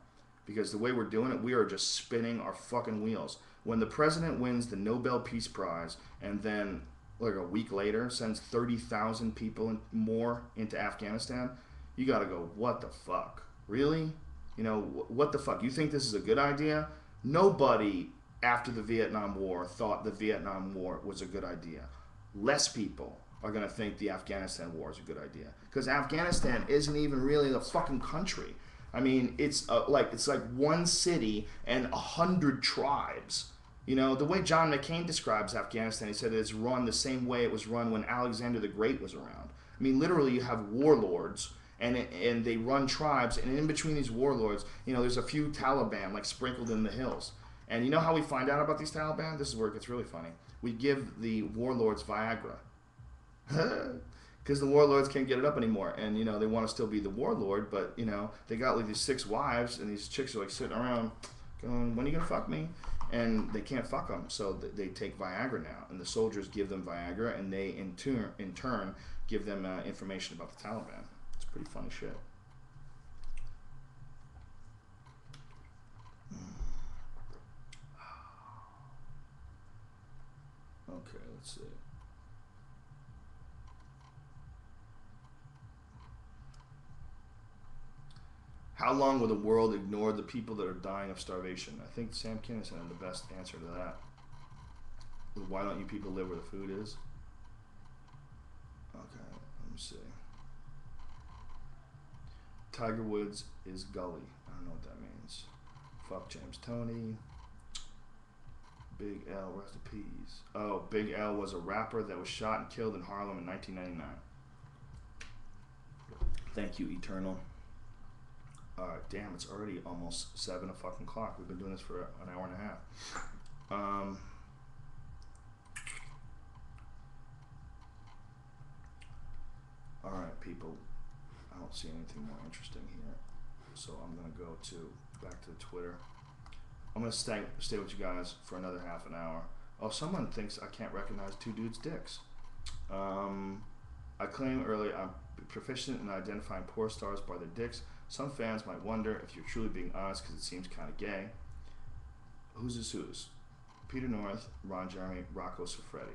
Because the way we're doing it, we are just spinning our fucking wheels. When the president wins the Nobel Peace Prize and then, like a week later, sends 30,000 people more into Afghanistan, you gotta go, what the fuck? Really? You know, what the fuck? You think this is a good idea? Nobody after the Vietnam War thought the Vietnam War was a good idea. Less people are going to think the Afghanistan war is a good idea. Because Afghanistan isn't even really a fucking country. I mean, it's like one city and 100 tribes. You know, the way John McCain describes Afghanistan, he said it's run the same way it was run when Alexander the Great was around. I mean, literally you have warlords and they run tribes, and in between these warlords, you know, there's a few Taliban like sprinkled in the hills. And you know how we find out about these Taliban? This is where it gets really funny. We give the warlords Viagra. Because the warlords can't get it up anymore. And, you know, they want to still be the warlord, but, you know, they got like these 6 wives, and these chicks are like sitting around going, when are you going to fuck me? And they can't fuck them, so they take Viagra now. And the soldiers give them Viagra, and they, in turn give them information about the Taliban. It's pretty funny shit. Okay, let's see. How long will the world ignore the people that are dying of starvation? I think Sam Kinison had the best answer to that. Why don't you people live where the food is? Okay, let me see. Tiger Woods is gully. I don't know what that means. Fuck James Toney. Big L, rest in peace. Oh, Big L was a rapper that was shot and killed in Harlem in 1999. Thank you, Eternal. Damn, it's already almost 7 o'clock. We've been doing this for an hour and a half. Alright, people. I don't see anything more interesting here. So I'm going to go back to Twitter. I'm going to stay with you guys for another half an hour. Oh, someone thinks I can't recognize 2 dudes' dicks. I claimed earlier I'm proficient in identifying porn stars by their dicks. Some fans might wonder if you're truly being honest because it seems kind of gay. Who's this who's? Peter North, Ron Jeremy, Rocco Siffredi.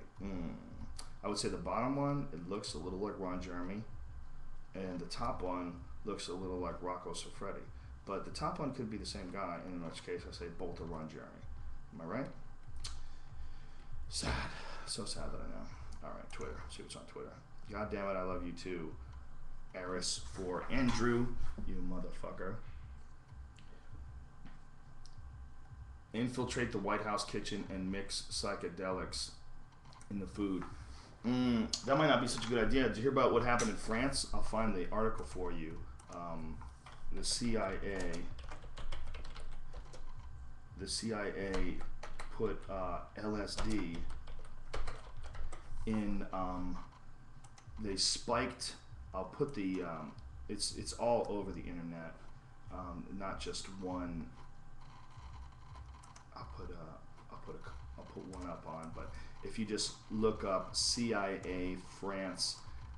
I would say the bottom one, it looks a little like Ron Jeremy. And the top one looks a little like Rocco Siffredi. But the top one could be the same guy, in which case I say both are Ron Jeremy. Am I right? Sad. So sad that I know. Alright, Twitter. See what's on Twitter. God damn it, I love you too. Eris for Andrew, you motherfucker. Infiltrate the White House kitchen and mix psychedelics in the food. That might not be such a good idea. Did you hear about what happened in France? I'll find the article for you. The CIA put LSD in. They spiked. I'll put the. It's all over the internet. Not just one. I'll put one up on, but if you just look up CIA France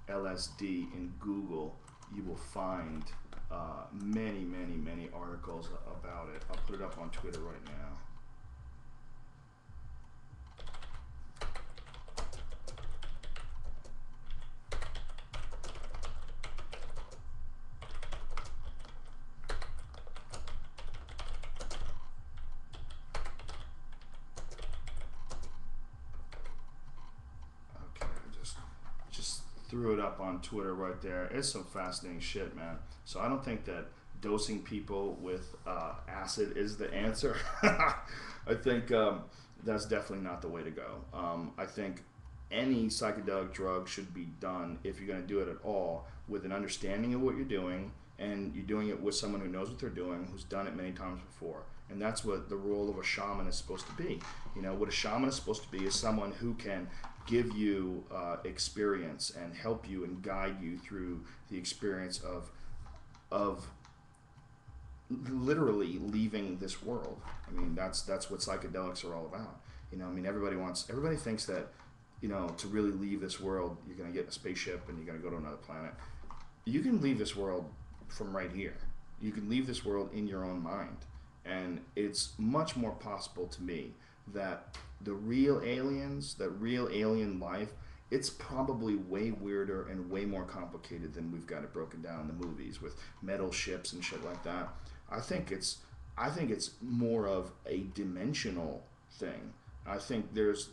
LSD in Google, you will find many articles about it. I'll put it up on Twitter right now. threw it up on Twitter right there. It's some fascinating shit, man. So I don't think that dosing people with acid is the answer. I think that's definitely not the way to go. I think any psychedelic drug should be done, if you're going to do it at all, with an understanding of what you're doing, and you're doing it with someone who knows what they're doing, who's done it many times before. And that's what the role of a shaman is supposed to be. You know, what a shaman is supposed to be is someone who can give you experience and help you and guide you through the experience of literally leaving this world. I mean, that's what psychedelics are all about. You know, I mean, everybody thinks that, you know, to really leave this world, you're going to get in a spaceship and you're going to go to another planet. You can leave this world from right here. You can leave this world in your own mind. And it's much more possible to me that the real aliens, that real alien life, it's probably way weirder and way more complicated than we've got it broken down in the movies with metal ships and shit like that. I think it's more of a dimensional thing. I think there's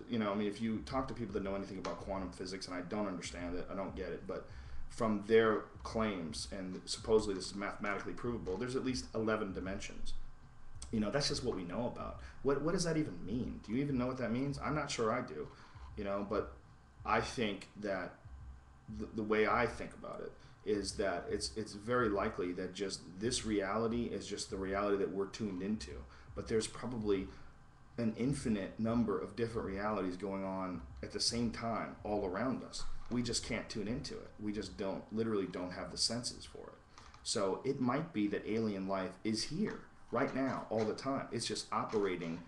you know, I mean, if you talk to people that know anything about quantum physics, and I don't understand it, I don't get it, but from their claims, and supposedly this is mathematically provable, there's at least 11 dimensions. You know, that's just what we know about. What does that even mean? Do you even know what that means? I'm not sure I do. You know, but I think that the way I think about it is that it's very likely that just this reality is just the reality that we're tuned into. But there's probably an infinite number of different realities going on at the same time all around us. We just can't tune into it. We just literally don't have the senses for it. So it might be that alien life is here right now all the time. It's just operating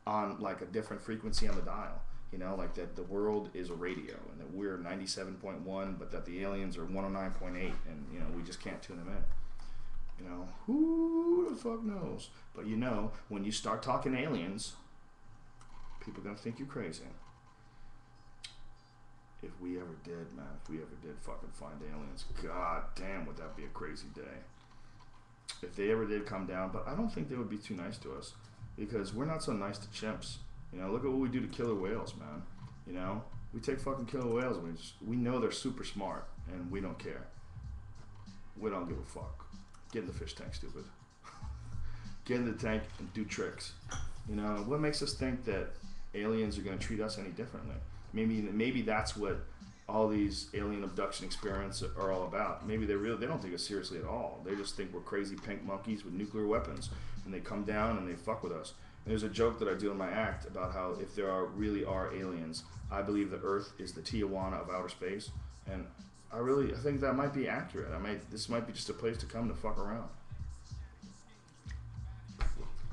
on like a different frequency on the dial. You know, like that the world is a radio and that we're 97.1, but that the aliens are 109.8, and, you know, we just can't tune them in. You know, who the fuck knows? But, you know, when you start talking aliens, people are going to think you're crazy. If we ever did, man, if we ever did fucking find aliens, god damn, would that be a crazy day. If they ever did come down, but I don't think they would be too nice to us, because we're not so nice to chimps. You know, look at what we do to killer whales, man. You know, we take fucking killer whales and we know they're super smart, and we don't care. We don't give a fuck. Get in the fish tank, stupid. Get in the tank and do tricks. You know, what makes us think that aliens are going to treat us any differently? Maybe that's what all these alien abduction experiments are all about. Maybe they don't take us seriously at all. They just think we're crazy pink monkeys with nuclear weapons, and they come down and they fuck with us. And there's a joke that I do in my act about how if there really are aliens, I believe the Earth is the Tijuana of outer space, and I think that might be accurate. This might be just a place to come to fuck around.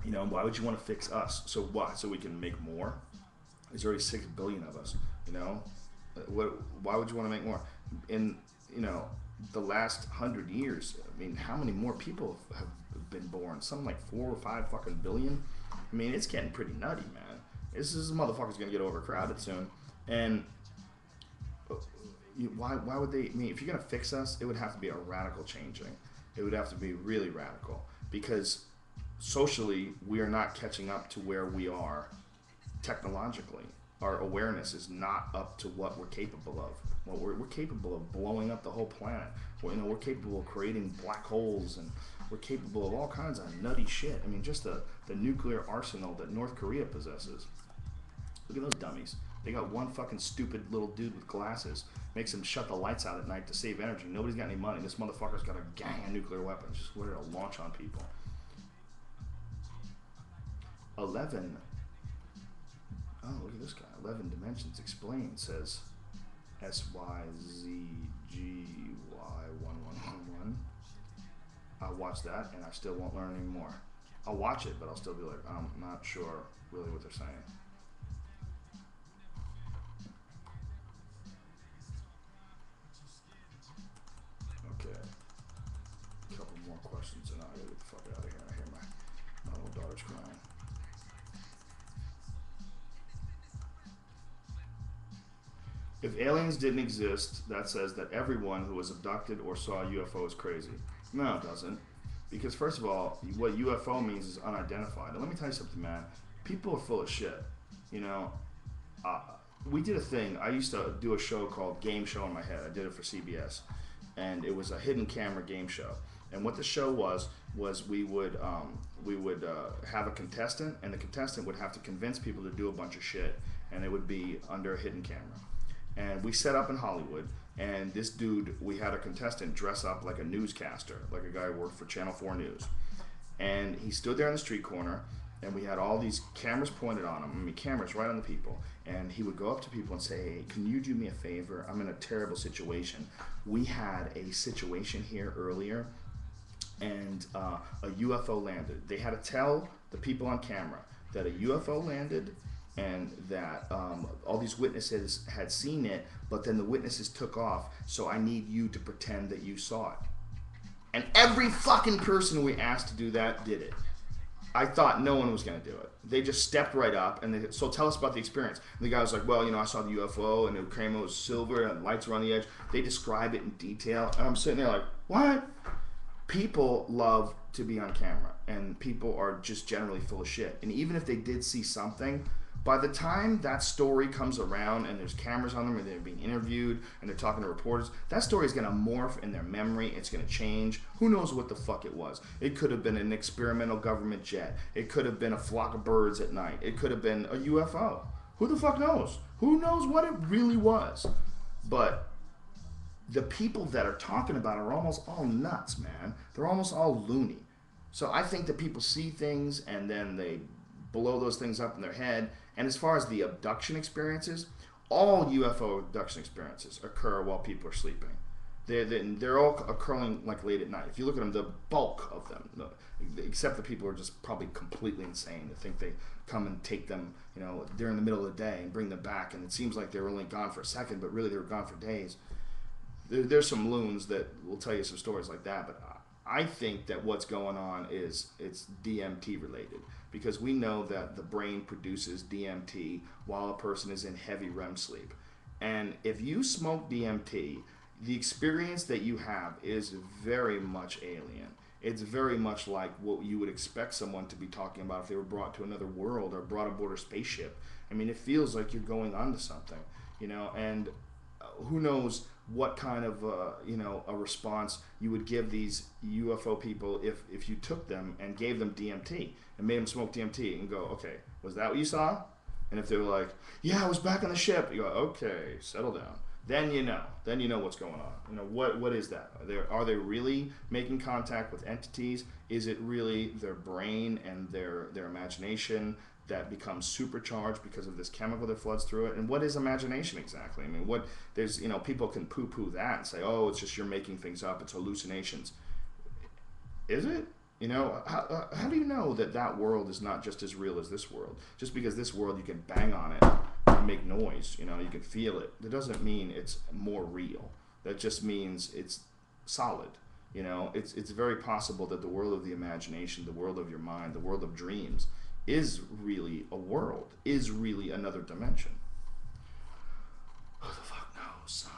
You know, why would you want to fix us? So what? So we can make more? There's already 6 billion of us. You know, why would you want to make more? In, you know, the last 100 years, I mean, how many more people have been born? Something like 4 or 5 fucking billion. I mean, it's getting pretty nutty, man. This motherfucker's gonna get overcrowded soon. And why would they? I mean, if you're gonna fix us, it would have to be a radical changing. It would have to be really radical, because socially we are not catching up to where we are technologically. Our awareness is not up to what we're capable of. Well, we're capable of blowing up the whole planet. We're capable of creating black holes, and we're capable of all kinds of nutty shit. I mean, just the nuclear arsenal that North Korea possesses. Look at those dummies. They got one fucking stupid little dude with glasses. Makes him shut the lights out at night to save energy. Nobody's got any money. This motherfucker's got a gang of nuclear weapons just ready to launch on people. 11. Oh, look at this guy. 11 Dimensions Explained says SYZGY1111. I'll watch that, and I still won't learn any more. I'll watch it, but I'll still be like, I'm not sure really what they're saying. Okay. A couple more questions, and I'll get the fuck out of here. I hear my little daughter's crying. If aliens didn't exist, that says that everyone who was abducted or saw a UFO is crazy. No, it doesn't. Because first of all, what UFO means is unidentified. And let me tell you something, man. People are full of shit. You know, we did a thing. I used to do a show called Game Show in my head. I did it for CBS, and it was a hidden camera game show. And what the show was we would have a contestant, and the contestant would have to convince people to do a bunch of shit, and it would be under a hidden camera. And we set up in Hollywood, and this dude, we had a contestant dress up like a newscaster, like a guy who worked for Channel 4 News. And he stood there on the street corner, and we had all these cameras pointed on him. I mean, cameras right on the people. And he would go up to people and say, hey, can you do me a favor? I'm in a terrible situation. We had a situation here earlier, and a UFO landed. They had to tell the people on camera that a UFO landed and that all these witnesses had seen it, but then the witnesses took off, so I need you to pretend that you saw it. And every fucking person we asked to do that did it. I thought no one was going to do it. They just stepped right up, and they, so tell us about the experience. And the guy was like, well, you know, I saw the UFO, and the camera was silver, and lights were on the edge. They describe it in detail, and I'm sitting there like, what? People love to be on camera, and people are just generally full of shit. And even if they did see something, by the time that story comes around and there's cameras on them and they're being interviewed and they're talking to reporters, that story is going to morph in their memory. It's going to change. Who knows what the fuck it was? It could have been an experimental government jet. It could have been a flock of birds at night. It could have been a UFO. Who the fuck knows? Who knows what it really was? But the people that are talking about it are almost all nuts, man. They're almost all loony. So I think that people see things and then they blow those things up in their head. And as far as the abduction experiences, all UFO abduction experiences occur while people are sleeping. They're all occurring like late at night. If you look at them, the bulk of them, except the people who are just probably completely insane to think they come and take them, you know, during the middle of the day and bring them back, and it seems like they were only gone for a second, but really they were gone for days. There's some loons that will tell you some stories like that, but I think that what's going on is it's DMT related, because we know that the brain produces DMT while a person is in heavy REM sleep. And if you smoke DMT, the experience that you have is very much alien. It's very much like what you would expect someone to be talking about if they were brought to another world or brought aboard a spaceship. I mean, it feels like you're going onto something, you know, and who knows what kind of a response you would give these UFO people if you took them and gave them DMT and made them smoke DMT and go, okay, was that what you saw? And if they were like, yeah, I was back on the ship, you go, okay, settle down. Then you know what's going on. You know, what is that? Are they really making contact with entities? Is it really their brain and their imagination that becomes supercharged because of this chemical that floods through it? And what is imagination exactly? I mean, people can poo-poo that and say, oh, it's just you're making things up, it's hallucinations. Is it? You know, how do you know that world is not just as real as this world? Just because this world, you can bang on it and make noise, you know, you can feel it. That doesn't mean it's more real. That just means it's solid. You know, it's very possible that the world of the imagination, the world of your mind, the world of dreams is really a world, is really another dimension. Who the fuck knows, son?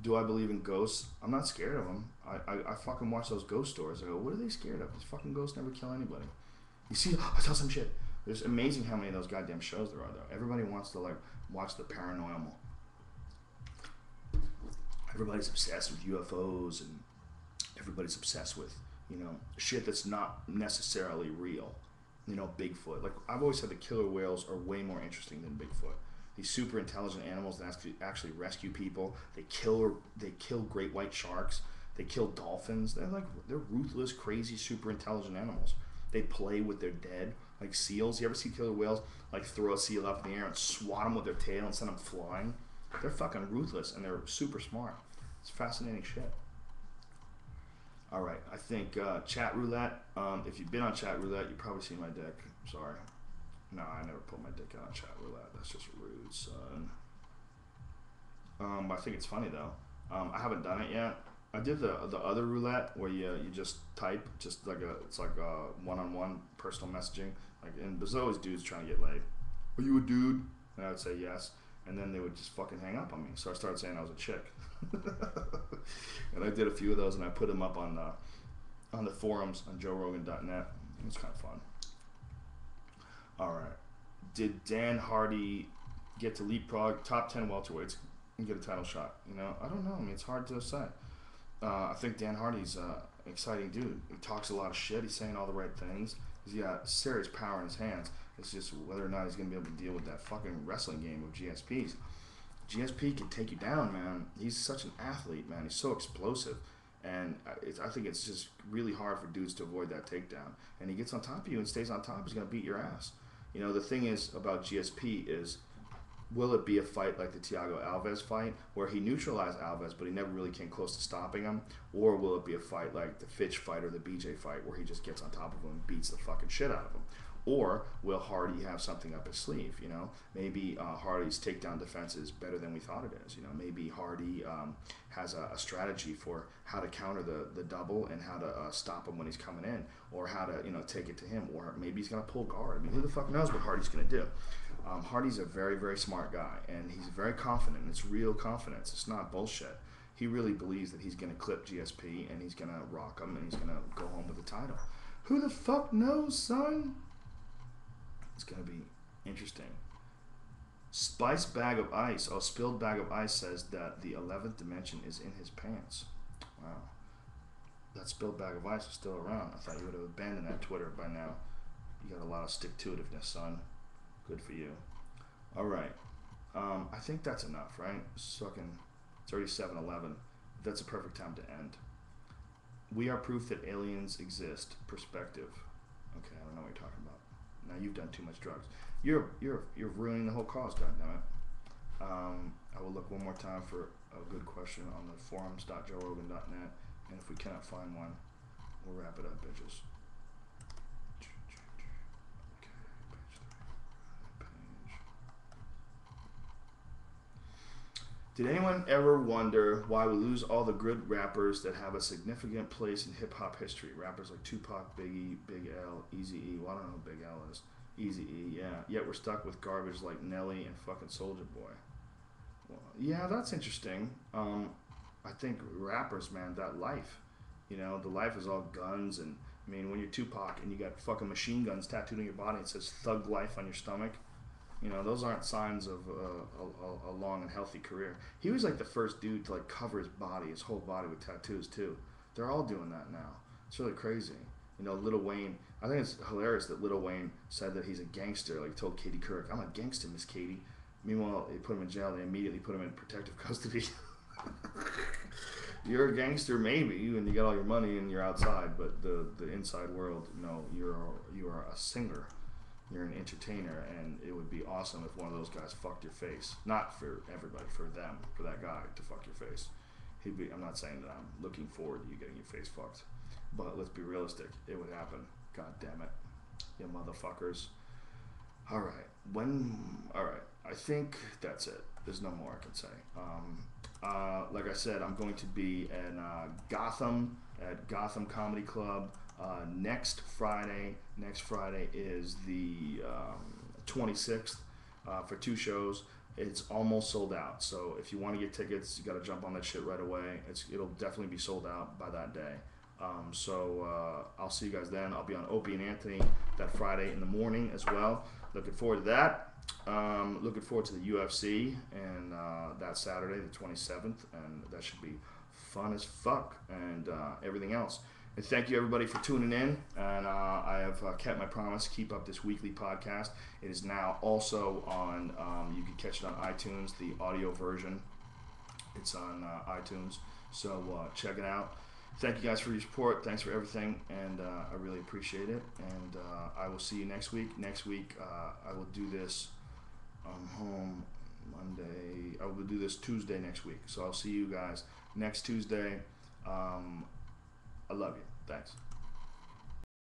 Do I believe in ghosts? I'm not scared of them. I fucking watch those ghost stories. I go, what are they scared of? These fucking ghosts never kill anybody. You see, I saw some shit. It's amazing how many of those goddamn shows there are, though. Everybody wants to, like, watch the paranormal. Everybody's obsessed with UFOs, and everybody's obsessed with, you know, shit that's not necessarily real. You know, Bigfoot. Like, I've always said the killer whales are way more interesting than Bigfoot. These super intelligent animals that actually rescue people. They kill great white sharks. They kill dolphins. They're ruthless, crazy, super intelligent animals. They play with their dead, like seals. You ever see killer whales like throw a seal up in the air and swat them with their tail and send them flying? They're fucking ruthless and they're super smart. It's fascinating shit. All right, I think chat roulette. If you've been on chat roulette, you've probably seen my dick. Sorry. No, I never put my dick out on chat roulette. That's just rude, son. I think it's funny though. I haven't done it yet. I did the other roulette where you just type, just like it's like a one-on-one personal messaging. Like, and there's always dudes trying to get laid. Are you a dude? And I would say yes, and then they would just fucking hang up on me. So I started saying I was a chick. And I did a few of those, and I put them up on the forums on JoeRogan.net. It was kind of fun. All right, did Dan Hardy get to leapfrog top 10 welterweights and get a title shot? You know, I don't know. I mean, it's hard to say. I think Dan Hardy's an exciting dude. He talks a lot of shit. He's saying all the right things. He's got serious power in his hands. It's just whether or not he's going to be able to deal with that fucking wrestling game of GSP's. GSP can take you down, man. He's such an athlete, man. He's so explosive. And I think it's just really hard for dudes to avoid that takedown. And he gets on top of you and stays on top, he's going to beat your ass. You know, the thing is about GSP is, will it be a fight like the Thiago Alves fight, where he neutralized Alves, but he never really came close to stopping him? Or will it be a fight like the Fitch fight or the BJ fight, where he just gets on top of him and beats the fucking shit out of him? Or will Hardy have something up his sleeve? You know, maybe Hardy's takedown defense is better than we thought it is. You know, maybe Hardy has a strategy for how to counter the double and how to stop him when he's coming in, or how to, you know, take it to him, or maybe he's gonna pull guard. I mean, who the fuck knows what Hardy's gonna do? Hardy's a very, very smart guy, and he's very confident. It's real confidence. It's not bullshit. He really believes that he's gonna clip GSP and he's gonna rock him and he's gonna go home with the title. Who the fuck knows, son? It's going to be interesting. Spiced Bag of Ice, Spilled Bag of Ice says that the 11th dimension is in his pants. Wow. That Spilled Bag of Ice is still around. I thought you would have abandoned that Twitter by now. You got a lot of stick-to-itiveness, son. Good for you. All right. I think that's enough, right? It's already 7:11. That's a perfect time to end. We are proof that aliens exist. Perspective. Okay, I don't know what you're talking about. Now you've done too much drugs. You're ruining the whole cause, goddammit. I will look one more time for a good question on the forums.joerogan.net, and if we cannot find one, we'll wrap it up, bitches. Okay, page 3. Did anyone ever wonder why we lose all the good rappers that have a significant place in hip-hop history? Rappers like Tupac, Biggie, Big L, Eazy-E. Well, I don't know who Big L is. Eazy-E, yeah. Yet we're stuck with garbage like Nelly and fucking Soulja Boy. Well, yeah, that's interesting. I think rappers, man, that life. You know, the life is all guns, and I mean, when you're Tupac and you got fucking machine guns tattooed on your body and it says Thug Life on your stomach, you know, those aren't signs of a long and healthy career. He was like the first dude to like cover his body, his whole body with tattoos too. They're all doing that now. It's really crazy. You know, Lil Wayne, I think it's hilarious that Lil Wayne said that he's a gangster, like told Katie Couric, I'm a gangster, Miss Katie. Meanwhile, they put him in jail, they immediately put him in protective custody. You're a gangster maybe, and you got all your money and you're outside, but the inside world, no, you are a singer. You're an entertainer, and it would be awesome if one of those guys fucked your face. Not for everybody, for them, for that guy to fuck your face. I'm not saying that I'm looking forward to you getting your face fucked, but let's be realistic. It would happen. God damn it, you motherfuckers. All right. I think that's it. There's no more I can say. Like I said, I'm going to be in Gotham at Gotham Comedy Club next Friday. Next Friday is the 26th for 2 shows. It's almost sold out. So if you want to get tickets, you got to jump on that shit right away. It'll definitely be sold out by that day. So I'll see you guys then. I'll be on Opie and Anthony that Friday in the morning as well. Looking forward to that. Looking forward to the UFC and that Saturday, the 27th, and that should be fun as fuck, and everything else. And thank you everybody for tuning in, and I have kept my promise. Keep up this weekly podcast. It is now also on, you can catch it on iTunes, the audio version. It's on iTunes, so check it out. Thank you guys for your support. Thanks for everything, and I really appreciate it. And I will see you next week. Next week, I will do this. I'm home Monday. I will do this Tuesday next week. So I'll see you guys next Tuesday. I love you. Thanks.